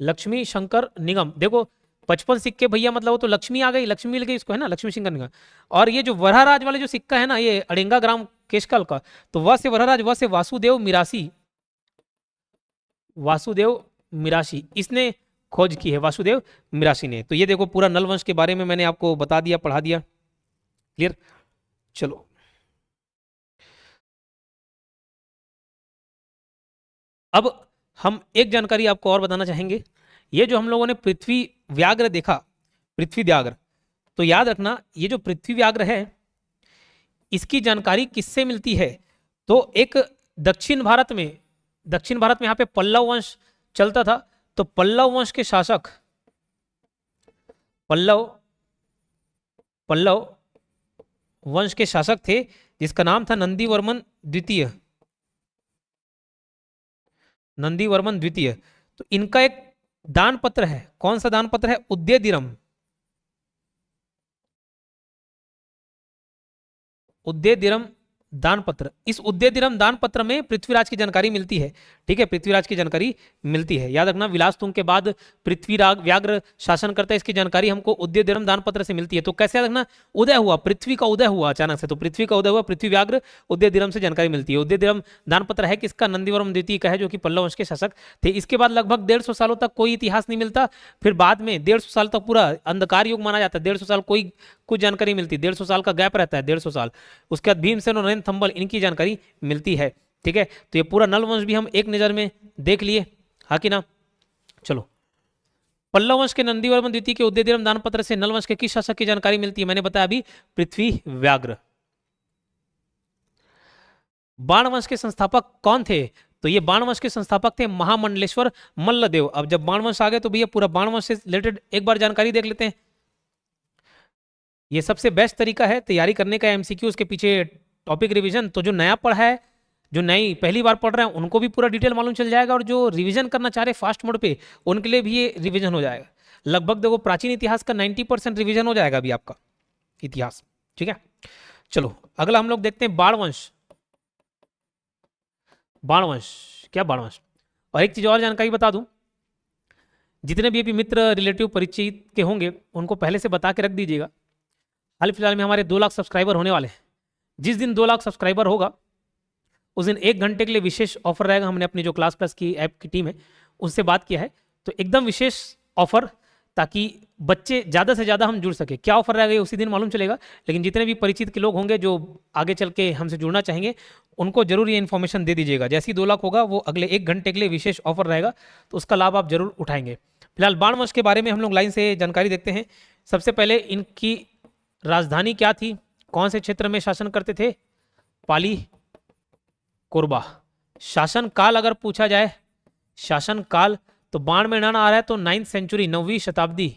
लक्ष्मी शंकर निगम, देखो 55 सिक्के भैया, मतलब वो तो लक्ष्मी आ गई, लक्ष्मी मिल गई इसको, है ना, लक्ष्मी शंकर निगम। और ये जो वरहराज वाले जो सिक्का है ना, ये अड़ेंगा ग्राम केशकाल का, तो वह से वरहराज, वह से वासुदेव मिरासी, वासुदेव मिरासी इसने खोज की है, वासुदेव मिरासी ने। तो ये देखो पूरा नल वंश के बारे में मैंने आपको बता दिया, पढ़ा दिया। क्लियर? चलो अब हम एक जानकारी आपको और बताना चाहेंगे। ये जो हम लोगों ने पृथ्वी व्याघ्र देखा, पृथ्वी व्याघ्र, तो याद रखना ये जो पृथ्वी व्याघ्र है इसकी जानकारी किससे मिलती है? तो एक दक्षिण भारत में, दक्षिण भारत में यहाँ पे पल्लव वंश चलता था, तो पल्लव वंश के शासक, पल्लव पल्लव वंश के शासक थे जिसका नाम था नंदीवर्मन द्वितीय, नंदीवर्मन द्वितीय। तो इनका एक दान पत्र है, कौन सा दान पत्र है? उद्देदिरम, उद्देदिरम दान पत्र। इस उद्देदिरम दान पत्र में पृथ्वीराज की जानकारी मिलती है। ठीक है, पृथ्वीराज की जानकारी मिलती है। याद रखना विलासतुंग के बाद पृथ्वीराज व्याघ्र शासन करता है, इसकी जानकारी हमको उद्देदिरम दान पत्र से मिलती है। तो कैसे याद रखना? उदय हुआ, पृथ्वी का उदय हुआ अचानक से, तो पृथ्वी का उदय हुआ, पृथ्वी व्याघ्र उद्देदिरम से जानकारी मिलती है। उद्देदिरम दान पत्र है किसका? नंदीवर्मन द्वितीय का है, जो कि पल्लव वंश के शासक थे। इसके बाद लगभग 150 सालों तक कोई इतिहास नहीं मिलता। फिर बाद में 150 साल तक पूरा अंधकार युग माना जाता है। 150 साल कोई कुछ जानकारी मिलती है, 150 साल का गैप रहता है, 150 साल। उसके बाद भीमसेन और रणथंभौर इनकी जानकारी मिलती है। ठीक है, तो ये पूरा नल वंश भी हम एक नजर में देख लिए, हाँ कि ना? चलो, पल्लव वंश के नंदीवर्मन द्वितीय के उद्देदिरम दान पत्र से नल वंश के किस शासक की जानकारी मिलती है? मैंने बताया अभी, पृथ्वी व्याघ्र। बाण वंश के संस्थापक कौन थे? तो ये बाण वंश के संस्थापक थे महामंडलेश्वर मल्लदेव। अब जब बाण वंश आ गए तो भैया पूरा बाण वंश से रिलेटेड एक बार जानकारी देख लेते हैं। ये सबसे बेस्ट तरीका है तैयारी करने का, एमसीक्यू उसके पीछे टॉपिक रिवीजन। तो जो नया पढ़ा है, जो नई पहली बार पढ़ रहे हैं, उनको भी पूरा डिटेल मालूम चल जाएगा, और जो रिवीजन करना चाह रहे हैं फास्ट मोड पे, उनके लिए भी ये रिवीजन हो जाएगा। लगभग देखो प्राचीन इतिहास का 90% रिवीजन हो जाएगा अभी आपका इतिहास। ठीक है, चलो अगला हम लोग देखते हैं बाणवंश। बाणवंश क्या? बाणवंश। और एक चीज और जानकारी बता दूं, जितने भी अभी मित्र रिलेटिव परिचित के होंगे उनको पहले से बता के रख दीजिएगा। हाल फिलहाल में हमारे 2 लाख सब्सक्राइबर होने वाले हैं। जिस दिन 2 लाख सब्सक्राइबर होगा उस दिन 1 घंटे के लिए विशेष ऑफर रहेगा। हमने अपनी जो क्लास प्लस की ऐप की टीम है उससे बात किया है, तो एकदम विशेष ऑफर, ताकि बच्चे ज़्यादा से ज़्यादा हम जुड़ सके। क्या ऑफर रहेगा ये उसी दिन मालूम चलेगा, लेकिन जितने भी परिचित के लोग होंगे जो आगे चल के हमसे जुड़ना चाहेंगे उनको जरूर ये इन्फॉर्मेशन दे दीजिएगा। जैसे ही 2 लाख होगा वो अगले 1 घंटे के लिए विशेष ऑफर रहेगा, तो उसका लाभ आप जरूर उठाएंगे। फिलहाल बाणवंश के बारे में हम लोग लाइन से जानकारी देखते हैं। सबसे पहले इनकी राजधानी क्या थी, कौन से क्षेत्र में शासन करते थे? पाली कोरबा। शासन काल अगर पूछा जाए, शासन काल, तो बाण में ना आ रहा है तो 9वीं सेंचुरी, 9वीं शताब्दी,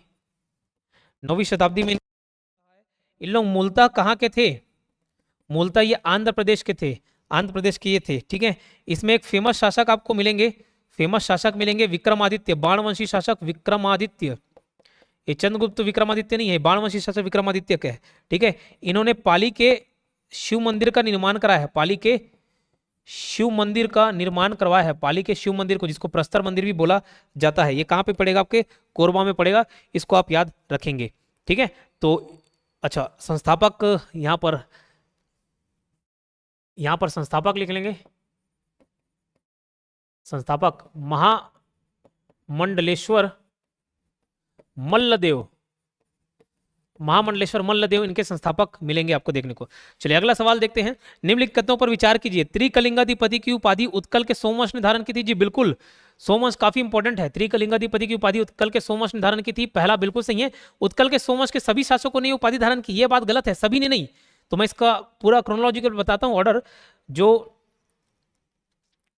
9वीं शताब्दी में। इन लोग मूलतः कहाँ के थे? मूलतः ये आंध्र प्रदेश के थे, आंध्र प्रदेश के ये थे। ठीक है, इसमें एक फेमस शासक आपको मिलेंगे, फेमस शासक मिलेंगे विक्रमादित्य, बाणवंशी शासक विक्रमादित्य। ये चंद्रगुप्त विक्रमादित्य नहीं है, बाणवंशी शासक विक्रमादित्य का है। ठीक है, इन्होंने पाली के शिव मंदिर का निर्माण कराया है, पाली के शिव मंदिर का निर्माण करवाया है, पाली के शिव मंदिर को, जिसको प्रस्तर मंदिर भी बोला जाता है। ये कहाँ पे पड़ेगा? आपके कोरबा में पड़ेगा, इसको आप याद रखेंगे। ठीक है, तो अच्छा, संस्थापक यहाँ पर संस्थापक लिख लेंगे, संस्थापक महामंडलेश्वर मल्लदेव, महामंडलेश्वर मल्लदेव इनके संस्थापक मिलेंगे आपको देखने को। चलिए अगला सवाल देखते हैं। निम्नलिखित कथनों पर विचार कीजिए। त्रिकलिंगाधिपति की उपाधि उत्कल के सोमवंश ने धारण की थी। जी बिल्कुल, सोमवंश काफी इंपॉर्टेंट है। त्रिकलिंगाधिपति की उपाधि उत्कल के सोमवंश ने धारण की थी, पहला बिल्कुल सही है। उत्कल के सोमवंश के सभी शासकों ने उपाधि धारण की, यह बात गलत है, सभी ने नहीं। तो मैं इसका पूरा क्रोनोलॉजिकल बताता हूँ ऑर्डर। जो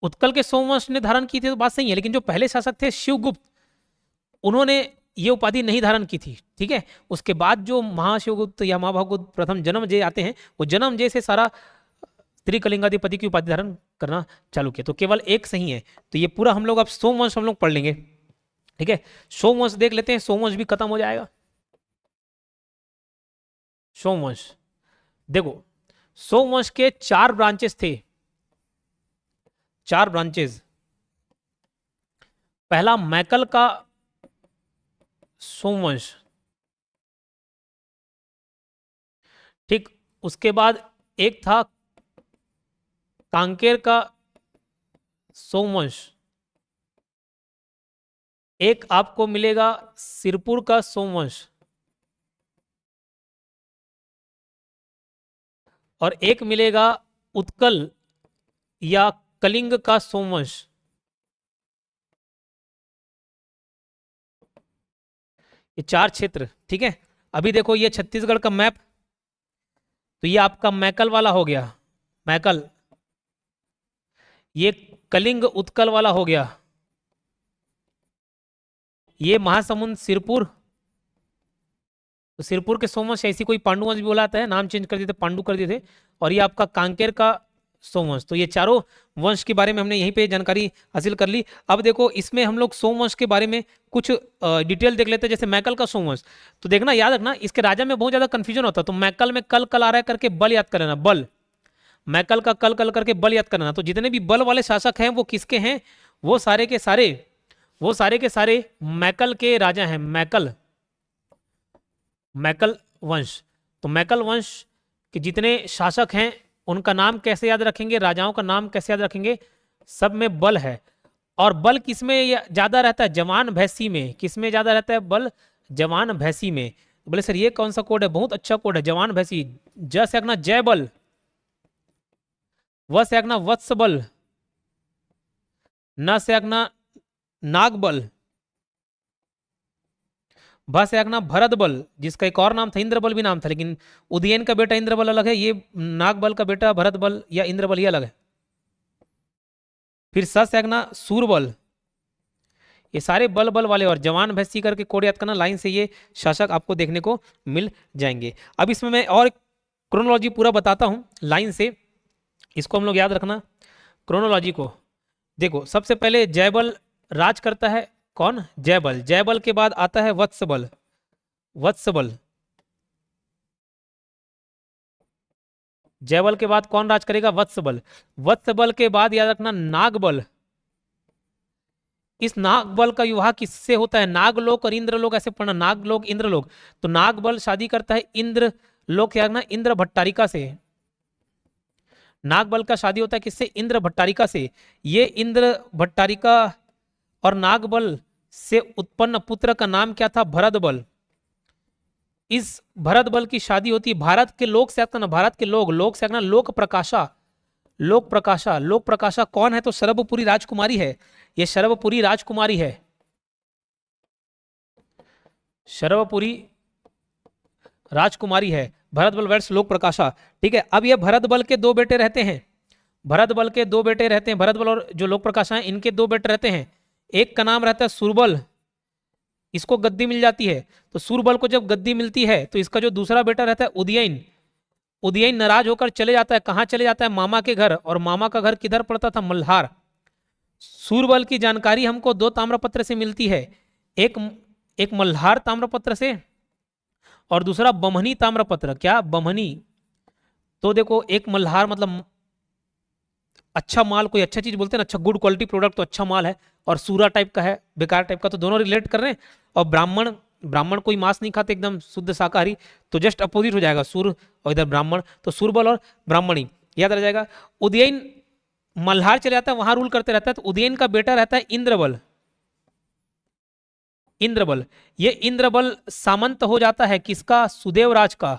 उत्कल के सोमवंश ने धारण की थी तो बात सही है, लेकिन जो पहले शासक थे शिवगुप्त, उन्होंने ये उपाधि नहीं धारण की थी। ठीक है, उसके बाद जो महाशिवगुप्त या महाभागुप्त प्रथम जन्मजय आते हैं, वो जन्मजय से सारा त्रिकलिंगाधिपति की उपाधि धारण करना चालू किया। तो केवल एक सही है। तो ये पूरा हम लोग अब सोमवंश हम लोग पढ़ लेंगे। ठीक है, सोमवंश देख लेते हैं, सोमवंश भी खत्म हो जाएगा। सोमवंश देखो, सोमवंश के 4 ब्रांचेस थे। 4 ब्रांचेज। पहला मैकल का सोमवंश, ठीक। उसके बाद एक था कांकेर का सोमवंश, एक आपको मिलेगा सिरपुर का सोमवंश, और एक मिलेगा उत्कल या कलिंग का सोमवंश। ये 4 क्षेत्र, ठीक है। अभी देखो ये छत्तीसगढ़ का मैप, तो ये आपका मैकल वाला हो गया, मैकल। ये कलिंग उत्कल वाला हो गया। ये महासमुंद सिरपुर, तो सिरपुर के सोमवंश ऐसी कोई पांडुवंश भी बुलाता है, नाम चेंज कर दिए थे, पांडु कर दिए थे। और ये आपका कांकेर का सोमवंश। तो ये चारों वंश के बारे में हमने यहीं पे जानकारी हासिल कर ली। अब देखो इसमें हम लोग सोमवंश के बारे में कुछ डिटेल देख लेते हैं। जैसे मैकल का सोमवंश, तो देखना, याद रखना, इसके राजा में बहुत ज्यादा कंफ्यूजन होता है। तो मैकल में कल कल आ रहा है करके बल याद कर लेना, बल। मैकल का कल कल करके बल याद करना। तो जितने भी बल वाले शासक हैं वो किसके हैं? वो सारे के सारे, वो सारे के सारे मैकल के राजा हैं, मैकल, मैकल वंश। तो मैकल वंश के जितने शासक हैं उनका नाम कैसे याद रखेंगे, राजाओं का नाम कैसे याद रखेंगे? सब में बल है। और बल किसमें ज्यादा रहता है? जवान भैंसी में। किसमें ज्यादा रहता है बल? जवान भैंसी में। तो बोले सर ये कौन सा कोड है? बहुत अच्छा कोड है, जवान भैंसी। ज से अगना जय बल, व से अगना वत्स बल, न से अगना नाग बल, भ से अगना भरत बल, जिसका एक और नाम था इंद्रबल भी नाम था, लेकिन उदयन का बेटा इंद्रबल अलग है, ये नागबल का बेटा भरत बल या इंद्रबल ये अलग है। फिर स से अगना सूरबल। ये सारे बल बल वाले और जवान भैंसी करके कोड याद करना, लाइन से ये शासक आपको देखने को मिल जाएंगे। अब इसमें मैं और क्रोनोलॉजी पूरा बताता हूं लाइन से, इसको हम लोग याद रखना क्रोनोलॉजी को। देखो सबसे पहले जयबल राज करता है, कौन? जयबल। जयबल के बाद आता है वत्सबल, वत्सबल। जयबल के बाद कौन राज करेगा? वत्सबल। वत्सबल के बाद याद रखना नागबल। इस नागबल का विवाह किससे होता है? नागलोक और इंद्रलोक, ऐसे पढ़ना, नागलोक इंद्रलोक। तो नागबल शादी करता है इंद्रलोक, याद रखना इंद्र भट्टारिका से। नागबल का शादी होता है किससे? इंद्र भट्टारिका से। ये इंद्र भट्टारिका और नागबल से उत्पन्न पुत्र का नाम क्या था? भरत बल। इस भरत बल की शादी होती है भारत के लोक से, ना भारत के लोग, लोक से ना लोक प्रकाशा, लोक प्रकाशा। लोक प्रकाशा कौन है? तो सर्वपुरी राजकुमारी है, ये सर्वपुरी राजकुमारी है, सर्वपुरी राजकुमारी है। भरत बल वर्ष लोक प्रकाशा, ठीक है। अब ये भरत बल के दो बेटे रहते हैं, भरत बल के दो बेटे रहते हैं, भरत बल और जो लोक प्रकाशा है इनके दो बेटे रहते हैं। एक का नाम रहता है सुरबल, इसको गद्दी मिल जाती है। तो सूरबल को जब गद्दी मिलती है तो इसका जो दूसरा बेटा रहता है उदयन, उदयन नाराज होकर चले जाता है। कहां चले जाता है? मामा के घर। और मामा का घर किधर पड़ता था? मल्हार। सूरबल की जानकारी हमको दो ताम्रपत्र से मिलती है, एक एक मल्हार ताम्रपत्र से और दूसरा बमहनी ताम्रपत्र। क्या? बमहनी। तो देखो एक मल्हार मतलब अच्छा माल, कोई अच्छा चीज बोलते हैं ना, अच्छा गुड क्वालिटी प्रोडक्ट, तो अच्छा माल है। और सूरा टाइप का है, बेकार टाइप का, तो दोनों रिलेट कर रहे हैं। और ब्राह्मण, ब्राह्मण कोई मांस नहीं खाते, एकदम शुद्ध शाकाहारी, तो जस्ट अपोजिट हो जाएगा सूर और इधर ब्राह्मण, तो सूरबल और ब्राह्मणी याद रह जाएगा। उदयन मल्हार चले जाता है, वहां रूल करते रहता है। तो उदयन का बेटा रहता है इंद्रबल, इंद्रबल। ये इंद्रबल सामंत हो जाता है किसका? सुदेवराज का।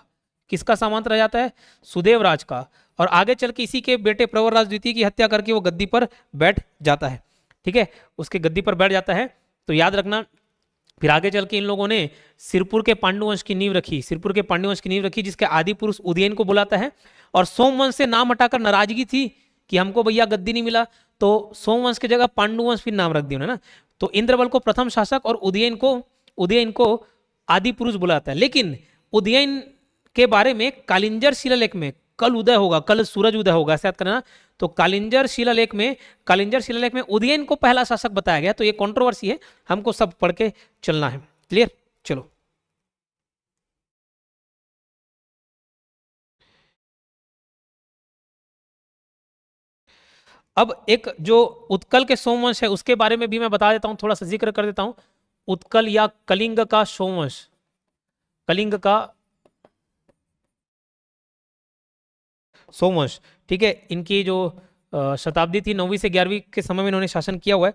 किसका सामंत रह जाता है? सुदेवराज का। और आगे चल के इसी के बेटे प्रवरराज द्वितीय की हत्या करके वो गद्दी पर बैठ जाता है, ठीक है, उसके गद्दी पर बैठ जाता है। तो याद रखना फिर आगे चल के इन लोगों ने सिरपुर के पांडुवंश की नींव रखी, सिरपुर के पांडुवंश की नींव रखी, जिसके आदि पुरुष उदयन को बुलाता है। और सोमवंश से नाम हटाकर नाराजगी थी कि हमको भैया गद्दी नहीं मिला, तो सोमवंश की जगह पांडुवंश फिर नाम रख दिया उन्होंने ना। तो इंद्रबल को प्रथम शासक और उदयन को आदि पुरुष बुलाता है। लेकिन उदयन के बारे में कालिंजर शिलालेख में, कल उदय होगा, कल सूरज उदय होगा, ऐसा याद करना। तो कालिंजर शिलालेख में, कालिंजर शिलालेख में उदयन को पहला शासक बताया गया। तो ये कंट्रोवर्सी है, हमको सब पढ़ के चलना है। क्लियर? चलो अब एक जो उत्कल के सोमवंश है उसके बारे में भी मैं बता देता हूं, थोड़ा सा जिक्र कर देता हूं। उत्कल या कलिंग का सोमवंश, कलिंग का सोमवंश, ठीक है, इनकी जो शताब्दी थी 9वीं से 11वीं के समय में इन्होंने शासन किया हुआ है।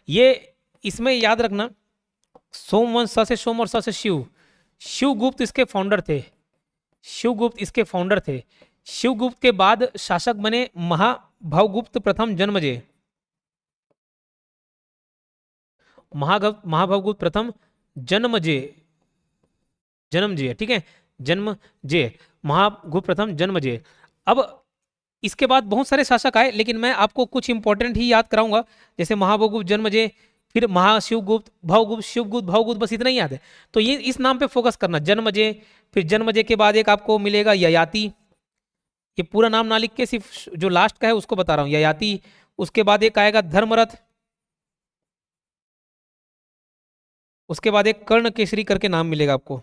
ये इसमें याद रखना, सोमवंश स से सोम और स से शिव, शिवगुप्त इसके फाउंडर थे, शिवगुप्त इसके फाउंडर थे। शिवगुप्त के बाद शासक बने महाभवगुप्त प्रथम जन्मजय, महाभवगुप्त प्रथम जन्मजय, जन्मजय, ठीक है, जन्मजय, महागुप्त प्रथम जन्मजय। अब इसके बाद बहुत सारे शासक आए, लेकिन मैं आपको कुछ इंपॉर्टेंट ही याद कराऊंगा, जैसे महाभवगुप्त जन्मजय, फिर महाशिवगुप्त, भवगुप्त, शिवगुप्त, भवगुप्त, बस इतना ही याद है। तो ये इस नाम पे फोकस करना, जन्मजय। फिर जन्मजय के बाद एक आपको मिलेगा ययाति, ये पूरा नाम ना लिख के सिर्फ जो लास्ट का है उसको बता रहा हूं, ययाति। उसके बाद एक आएगा धर्मरथ, उसके बाद एक कर्ण केसरी करके नाम मिलेगा आपको,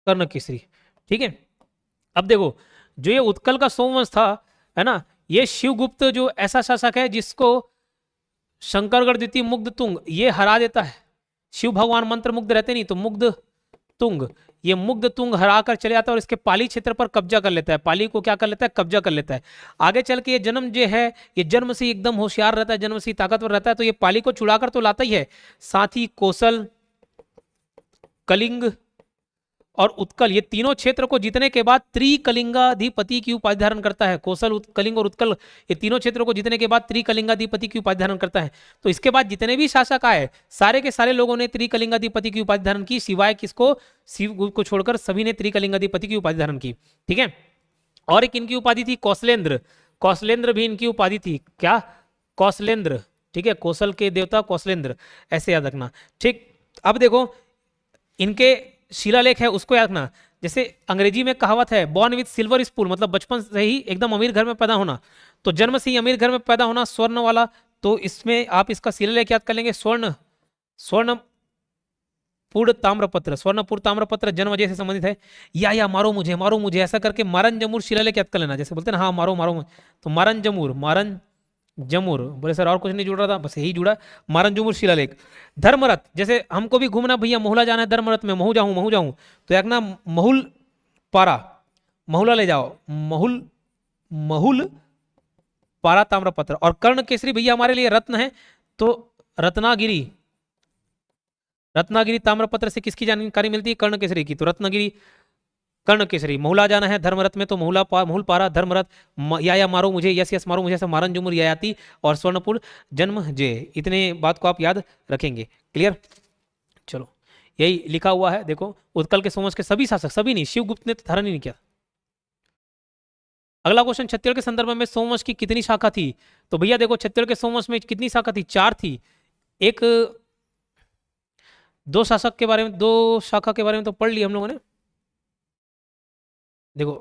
कर्ण केसरी, ठीक है। अब देखो, जो ये उत्कल का सोमवंश था, है ना, ये शिवगुप्त जो ऐसा शासक है जिसको शंकरगढ़ द्वितीय मुग्ध तुंग ये हरा देता है। शिव भगवान मंत्र मुग्ध रहते नहीं, तो मुग्ध तुंग, ये मुग्ध तुंग हरा कर चले जाता है और इसके पाली क्षेत्र पर कब्जा कर लेता है। पाली को क्या कर लेता है, कब्जा कर लेता है। आगे चल के ये जन्म जो है, ये जन्म से एकदम होशियार रहता है, जन्म से ताकतवर रहता है, तो ये पाली को छुड़ाकर तो लाता ही है, साथ ही कौशल, कलिंग और उत्कल, ये तीनों क्षेत्र को जीतने के बाद त्रिकलिंगाधिपति की उपाधि धारण करता है। कौशल, कलिंग और उत्कल, ये तीनों क्षेत्रों को जीतने के बाद त्रिकलिंगाधिपति की उपाधि धारण करता है। तो इसके बाद जितने भी शासक आए, सारे के सारे लोगों ने त्रिकलिंगाधिपति की उपाधि धारण की, सिवाय किसको, शिव को छोड़कर सभी ने त्रिकलिंगाधिपति की उपाधि धारण की, ठीक है। और एक इनकी उपाधि थी कौशलेंद्र, कौशलेंद्र भी इनकी उपाधि थी, क्या, कौशलेंद्र, ठीक है, कौशल के देवता कौशलेंद्र, ऐसे याद रखना, ठीक। अब देखो, इनके शिलालेख है उसको याद रखना। जैसे अंग्रेजी में कहावत है, बॉर्न विथ सिल्वर स्पून, मतलब बचपन से ही एकदम अमीर घर में पैदा होना। तो जन्म से ही अमीर घर में पैदा होना, स्वर्ण वाला, तो इसमें आप इसका शिलालेख याद कर लेंगे, स्वर्ण, स्वर्णपुर ताम्रपत्र, स्वर्णपुर ताम्रपत्र जन्मजय से संबंधित है। या मारो मुझे, मारो मुझे, ऐसा करके मारन जमूर शिलालेख याद कर लेना। जैसे बोलते हैं ना, हाँ मारो मारो, तो मारन जमूर, मारन जमुर, बोले सर और कुछ नहीं जुड़ रहा था, बस यही जुड़ा, मारन जमुर शिलालेख। धर्मरथ, जैसे हमको भी घूमना भैया, महुला जाना है, धर्मरथ में महू जाऊं, महू जाऊं, तो एक ना महुल पारा, महुला ले जाओ, महुल, महूल पारा ताम्रपत्र। और कर्ण केसरी भैया हमारे लिए रत्न है, तो रत्नागिरी, रत्नागिरी ताम्रपत्र से किसकी जानकारी मिलती है, कर्ण केसरी की, तो रत्नागिरी, कर्ण केसरी। महुला जाना है धर्मरथ में, तो महूल पारा, धर्मरथ, या मारो मुझे, यस यस मारो मुझे, ऐसा मारन जुमुर ययाति और स्वर्णपुर जन्म जय, इतने बात को आप याद रखेंगे, क्लियर। चलो, यही लिखा हुआ है, देखो उत्कल के सोमवंश के सभी शासक, सभी नहीं, शिवगुप्त ने तो धारण ही नहीं किया। अगला क्वेश्चन, छत्तीसगढ़ के संदर्भ में सोमवंश की कितनी शाखा थी। तो भैया देखो, छत्तीसगढ़ के सोमवंश में कितनी शाखा थी, 4 थी। एक, दो शासक के बारे में, 2 शाखा के बारे में तो पढ़ लिया हम लोगों ने। देखो,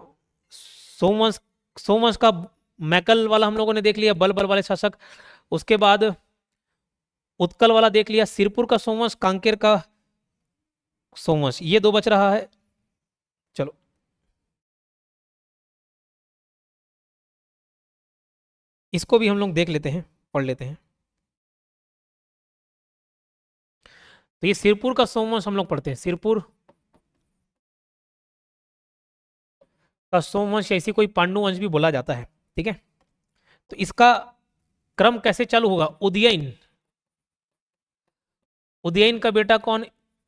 सोमवंश, सोमवंश का मैकल वाला हम लोगों ने देख लिया, बल वाले शासक। उसके बाद उत्कल वाला देख लिया, सिरपुर का सोमवंश, कांकेर का सोमवंश, ये 2 बच रहा है। चलो, इसको भी हम लोग देख लेते हैं, पढ़ लेते हैं। तो ये सिरपुर का सोमवंश हम लोग पढ़ते हैं, सिरपुर का सोमवंश, ऐसी कोई पांडु वंश भी बोला जाता है, ठीक है। तो इसका क्रम कैसे चालू होगा, उदयन, उदयन का बेटा कौन,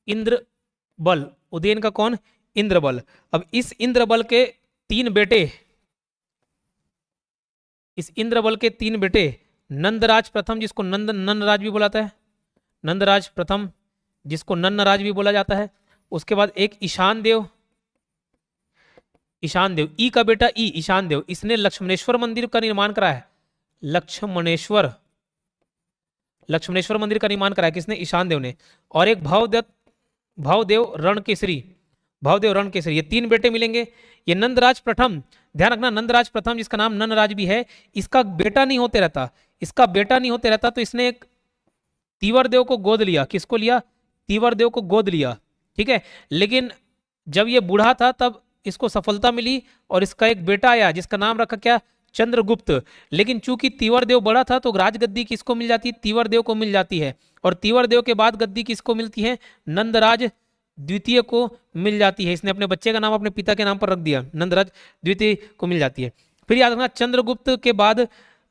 इंद्रबल, उदयन का कौन, इंद्रबल। अब इस इंद्रबल के 3 बेटे, इस इंद्रबल के 3 बेटे, नंदराज प्रथम, जिसको नंदराज भी बोला जाता है, नंदराज प्रथम, जिसको नन्नराज भी बोला जाता है। उसके बाद एक ईशान देव, ईशान देव, ई का बेटा ई, ईशान देव, इसने लक्ष्मणेश्वर मंदिर का निर्माण कराया है, लक्ष्मणेश्वर, लक्ष्मणेश्वर मंदिर का निर्माण कराया किसने, ईशान देव ने। और एक भावदेव रणकेसरी, भावदेव रणकेसरी, ये 3 बेटे मिलेंगे। ये नंदराज प्रथम, ध्यान रखना, नंदराज प्रथम जिसका नाम नन्नराज भी है, इसका बेटा नहीं होते रहता, इसका बेटा नहीं होते रहता, तो इसने एक तीवर देव को गोद लिया, किसको लिया, तीवर देव को गोद लिया, ठीक है। लेकिन जब ये बूढ़ा था तब इसको सफलता मिली और इसका एक बेटा आया जिसका नाम रखा क्या, चंद्रगुप्त। लेकिन चूंकि तीवरदेव बड़ा था तो राजगद्दी किसको मिल जाती है, तीवरदेव को मिल जाती है। और तीवरदेव के बाद गद्दी किसको मिलती है, नंदराज द्वितीय को मिल जाती है। इसने अपने बच्चे का नाम अपने पिता के नाम पर रख दिया, नंदराज द्वितीय को मिल जाती है। फिर याद रखना चंद्रगुप्त के बाद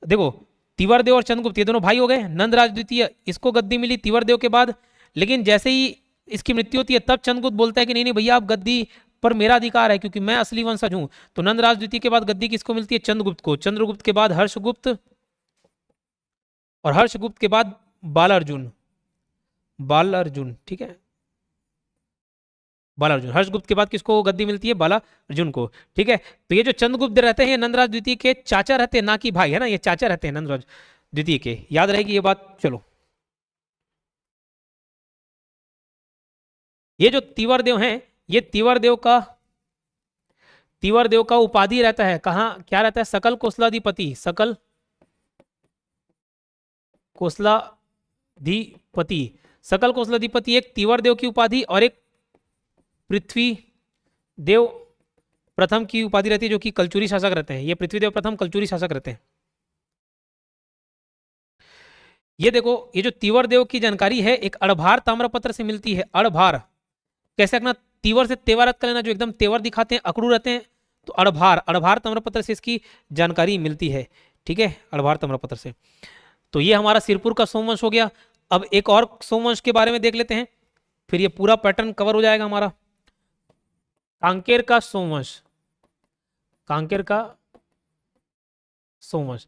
देखो तीवरदेव और चंद्रगुप्त ये दोनों भाई हो गए, नंदराज द्वितीय इसको गद्दी मिली तीवरदेव के बाद। लेकिन जैसे ही इसकी मृत्यु होती है तब चंद्रगुप्त बोलता है कि नहीं नहीं भैया, आप गद्दी पर मेरा अधिकार है क्योंकि मैं असली वंशज हूं। तो नंदराज द्वितीय के बाद गद्दी किसको मिलती है, चंद्रगुप्त को। चंद्रगुप्त के बाद हर्षगुप्त और हर्षगुप्त के बाद बालार्जुन, बालार्जुन ठीक है, बालार्जुन। हर्षगुप्त के बाद किसको गद्दी मिलती है, बालार्जुन को। ठीक है, तो ये जो चंद्रगुप्त रहते हैं नंदराज द्वितीय के चाचा रहते हैं, ना कि भाई, है ना, ये चाचा रहते हैं नंदराज द्वितीय के, याद रहेगी ये बात। चलो, ये जो तीवरदेव हैं, ये तीवरदेव का उपाधि रहता है, कहाँ क्या रहता है, सकल कौशलाधिपति, सकल कौशलाधिपति। सकल कौशलाधिपति एक तीवरदेव की उपाधि और एक पृथ्वी देव प्रथम की उपाधि रहती है, जो कि कलचुरी शासक रहते हैं। ये पृथ्वीदेव प्रथम कलचुरी शासक रहते हैं। ये देखो, ये जो तीवरदेव की जानकारी है एक अड़भार ताम्रपत्र से मिलती है। अड़भार कैसे रखना, तीवर से तेवर रद्द कर लेना, जो एकदम तेवर दिखाते हैं, अकड़ू रहते हैं, तो अड़भार ताम्रपत्र से इसकी जानकारी मिलती है। ठीक है, अड़भार ताम्रपत्र से। तो ये हमारा सिरपुर का सोमवंश हो गया। अब एक और सोमवंश के बारे में देख लेते हैं, फिर ये पूरा पैटर्न कवर हो जाएगा हमारा। कांकेर का सोमवंश, कांकेर का सोमवंश।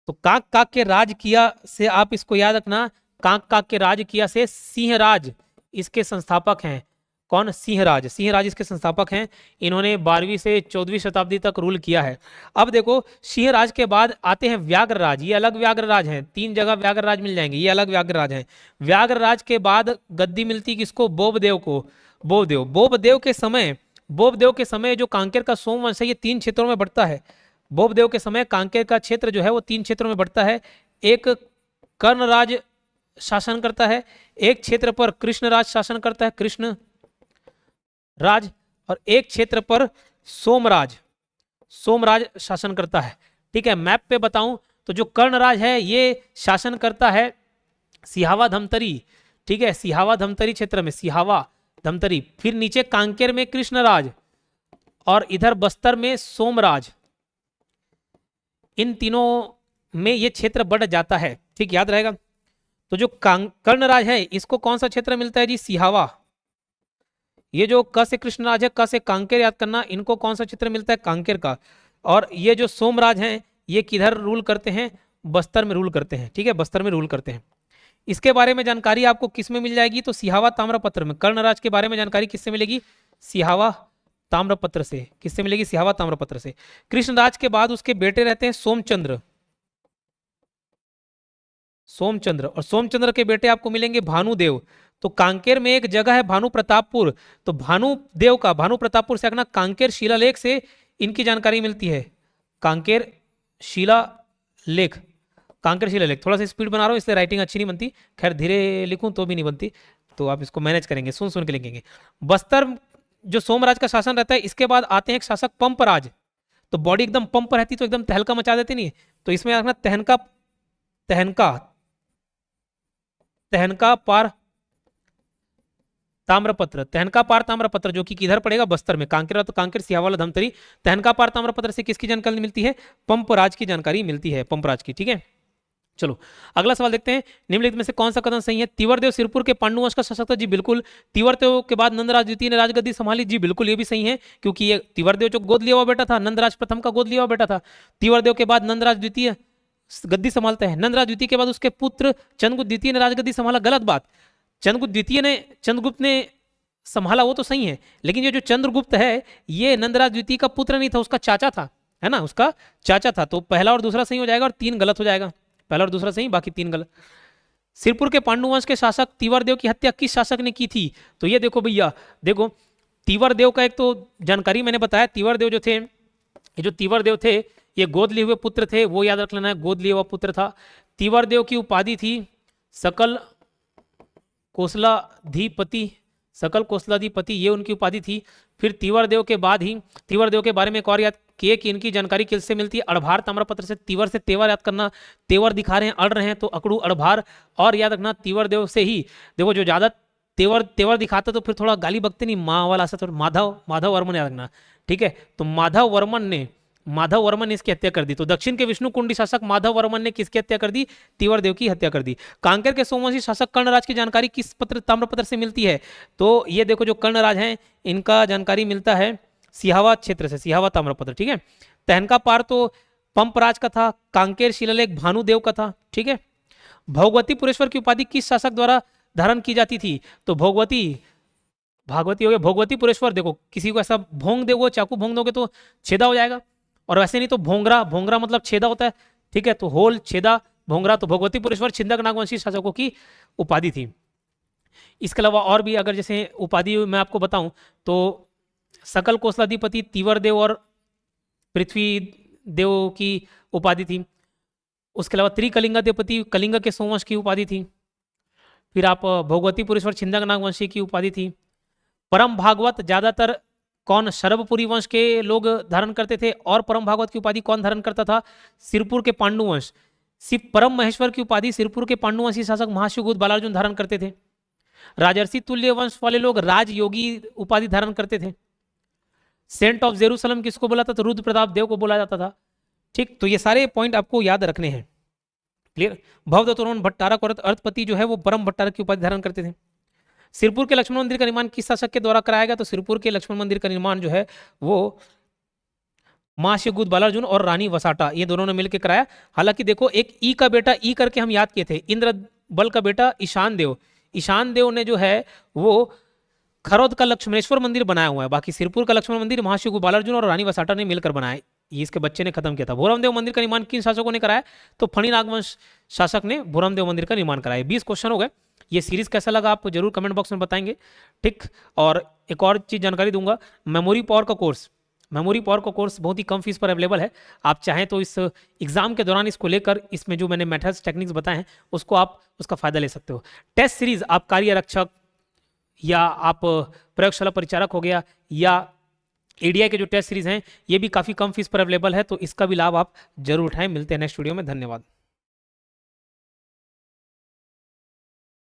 तो कांक काक के राज किया से आप इसको याद रखना, कांक काक के राज किया से सिंहराज इसके संस्थापक हैं। कौन, सिंहराज, सिंहराज इसके संस्थापक हैं। इन्होंने 12वीं से 14वीं शताब्दी तक रूल किया है। अब देखो, सिंहराज के बाद आते हैं व्याघ्रराज, ये अलग व्याघ्रराज हैं, 3 जगह व्याघ्रराज मिल जाएंगे, ये अलग व्याघ्रराज हैं। व्याघ्रराज के बाद गद्दी मिलती किसको, बोबदेव को। बोबदेव के समय जो कांकेर का सोमवंश है ये 3 क्षेत्रों में बढ़ता है। बोबदेव के समय कांकेर का क्षेत्र जो है वो 3 क्षेत्रों में बढ़ता है। एक कर्णराज शासन करता है, एक क्षेत्र पर कृष्णराज शासन करता है, कृष्ण राज, और एक क्षेत्र पर सोमराज शासन करता है। ठीक है, मैप पे बताऊं तो जो कर्णराज है ये शासन करता है सिहावा धमतरी। ठीक है, सिहावा धमतरी क्षेत्र में, सिहावा धमतरी। फिर नीचे कांकेर में कृष्णराज और इधर बस्तर में सोमराज। इन तीनों में ये क्षेत्र बढ़ जाता है। ठीक, याद रहेगा। तो जो कर्णराज है इसको कौन सा क्षेत्र मिलता है जी, सिहावा। ये जो क से कृष्णराज है, क से कांकेर याद करना, इनको कौन सा क्षेत्र मिलता है, कांकेर का। और ये जो सोमराज हैं ये किधर रूल करते हैं, बस्तर में रूल करते हैं। ठीक है, बस्तर में रूल करते हैं। इसके बारे में जानकारी आपको किस में मिल जाएगी, तो सिहावा ताम्रपत्र में। कर्णराज के बारे में जानकारी किससे मिलेगी, सिहावा ताम्रपत्र से। किससे मिलेगी, सिहावा ताम्रपत्र से। कृष्णराज के बाद उसके बेटे रहते हैं सोमचंद्र, और सोमचंद्र के बेटे आपको मिलेंगे भानुदेव। तो कांकेर में एक जगह है भानु प्रतापपुर, तो भानुदेव का, भानु प्रतापपुर से आना, कांकेर शिलालेख से इनकी जानकारी मिलती है। कांकेर शिलालेख, कांकेर शिलालेख। थोड़ा सा स्पीड बना रहा हूँ इसलिए राइटिंग अच्छी नहीं बनती, खैर धीरे लिखूं तो भी नहीं बनती, तो आप इसको मैनेज करेंगे, सुन सुन के लिखेंगे। बस्तर जो सोमराज का शासन रहता है, इसके बाद आते हैं एक शासक पंपराज। तो बॉडी एकदम पंप रहती तो एकदम तहलका मचा देती नहीं, तो इसमें रखना तहनका पार ताम्रपत्र, तहनका पार ताम्रपत्र, जो कि किधर पड़ेगा, बस्तर में। कांकेर तो कांकेर, सिहावा धमतरी। तहनका पार ताम्रपत्र से किसकी जानकारी मिलती है, पंपराज की जानकारी मिलती है, पंपराज की। ठीक है, चलो अगला सवाल देखते हैं। निम्नलिखित में से कौन सा कथन सही है। तीवरदेव सिरपुर के पांडुवंश का शासक था, जी बिल्कुल। तीवरदेव के बाद नंदराज द्वितीय ने राजगद्दी संभाली, जी बिल्कुल, ये भी सही है, क्योंकि ये तीवरदेव जो गोद लिया हुआ बेटा था, नंदराज प्रथम का गोद लिया हुआ बेटा था। तीवरदेव के बाद नंदराज द्वितीय गद्दी संभालते हैं। नंदराज द्वितीय के बाद उसके पुत्र चंद्रगुप्त द्वितीय ने राजगद्दी संभाला, गलत बात। चंद्रगुप्त ने संभाला वो तो सही है, लेकिन ये जो चंद्रगुप्त है ये नंदराज द्वितीय का पुत्र नहीं था, उसका चाचा था, है ना, उसका चाचा था। तो पहला और दूसरा सही हो जाएगा और 3 गलत हो जाएगा। पहला और दूसरा सही, बाकी 3 गलत। सिरपुर के पांडुवंश के शासक तीवरदेव की हत्या किस शासक ने की थी, तो ये देखो भैया, देखो तीवरदेव का एक तो जानकारी मैंने बताया, तीवरदेव जो थे, ये जो तीवरदेव थे ये गोद लिए हुए पुत्र थे, वो याद रख लेना है, गोद लिया हुआ पुत्र था। तीवरदेव की उपाधि थी सकल कौशलाधिपति, सकल कौशलाधिपति ये उनकी उपाधि थी। फिर तीवरदेव के बाद ही, तीवरदेव के बारे में एक और याद किए कि इनकी जानकारी किससे मिलती है, अड़भार ताम्रपत्र से। तीवर से तेवर याद करना, तेवर दिखा रहे हैं, अड़ रहे हैं तो अकड़ू अड़भार। और याद रखना तीवरदेव से ही, देखो जो ज्यादा तेवर तेवर दिखाता तो फिर थोड़ा गाली बकते नहीं, माँ वाला सा, तो माधव वर्मन याद रखना, ठीक है। तो माधव वर्मन ने इसकी हत्या कर दी। तो दक्षिण के विष्णु कुंडी शासक माधव वर्मन ने किसकी हत्या कर दी, तीवरदेव की हत्या कर दी। कांकेर के सोमवंशी शासक कर्णराज की जानकारी किस पत्र ताम्रपत्र से मिलती है, तो ये देखो जो कर्णराज हैं इनका जानकारी मिलता है सिहावा क्षेत्र से, सिहावा ताम्रपत्र, ठीक है। तहनका पार तो पंपराज का था, कांकेर शिलालेख भानुदेव का था, ठीक है। भोगवती पुरेश्वर की उपाधि किस शासक द्वारा धारण की जाती थी, तो भागवती हो गया, भोगवती पुरेश्वर। देखो किसी को ऐसा भोंग दोगे, चाकू भोंग दोगे तो छेदा हो जाएगा, और वैसे नहीं तो भोंगरा मतलब छेदा होता है, ठीक है। तो होल, छेदा, भोंगरा। तो भोगवती पुरेश्वर छिंदक नागवंशी शासकों की उपाधि थी। इसके अलावा और भी अगर जैसे उपाधि मैं आपको बताऊं तो सकल कौशलाधिपति तीवरदेव और पृथ्वी देव की उपाधि थी। उसके अलावा त्रिकलिंगाधिपति कलिंग के सोमवंश की उपाधि थी। फिर आप भोगवती पुरेश्वर छिंदक नागवंशी की उपाधि थी। परम भागवत ज्यादातर कौन, शरभपुरी वंश के लोग धारण करते थे, और परम भागवत की उपाधि कौन धारण करता था, सिरपुर के पांडुवंश। सिर्फ परम महेश्वर की उपाधि सिरपुर के पांडुवंशी शासक महाशिवगुप्त बालार्जुन धारण करते थे। राजर्षि तुल्य वंश वाले लोग राजयोगी उपाधि धारण करते थे। सेंट ऑफ जेरूसलम किसको बोला था, तो रुद्र प्रताप देव को बोला जाता था, ठीक। तो ये सारे पॉइंट आपको याद रखने हैं, क्लियर। भवदत्तोरण भट्टारक और अर्थपति जो है वो परम भट्टारक की उपाधि धारण करते थे। सिरपुर के लक्ष्मण मंदिर का निर्माण किस शासक के द्वारा कराया गया, तो सिरपुर के लक्ष्मण मंदिर का निर्माण जो है वो महाशिवगुप्त बालार्जुन और रानी वसाटा, ये दोनों ने मिलकर कराया। हालांकि देखो एक ई का बेटा, ई करके हम याद किए थे, इंद्र बल का बेटा ईशान देव ने जो है वो खरौद का लक्ष्मणेश्वर मंदिर बनाया हुआ है। बाकी सिरपुर का लक्ष्मण मंदिर महाशिवगुप्त बालार्जुन और रानी वसाटा ने मिलकर बनाया, ये इसके बच्चे ने खत्म किया था। भोरमदेव मंदिर का निर्माण किन शासकों ने कराया, तो फणी नागवंश शासक ने भोरमदेव मंदिर का निर्माण कराया। 20 क्वेश्चन हो गए। ये सीरीज कैसा लगा आप जरूर कमेंट बॉक्स में बताएंगे, ठीक। और एक और चीज जानकारी दूंगा, मेमोरी पावर का कोर्स बहुत ही कम फीस पर अवेलेबल है। आप चाहें तो इस एग्जाम के दौरान इसको लेकर इसमें जो मैंने मेथड्स टेक्निक्स बताए हैं उसको आप उसका फायदा ले सकते हो। टेस्ट सीरीज आप कार्य आरक्षक या आप प्रयोगशाला परिचारक हो गया, या एडीआई के जो टेस्ट सीरीज हैं ये भी काफी कम फीस पर अवेलेबल है, तो इसका भी लाभ आप जरूर उठाएं। मिलते हैं नेक्स्ट वीडियो में, धन्यवाद।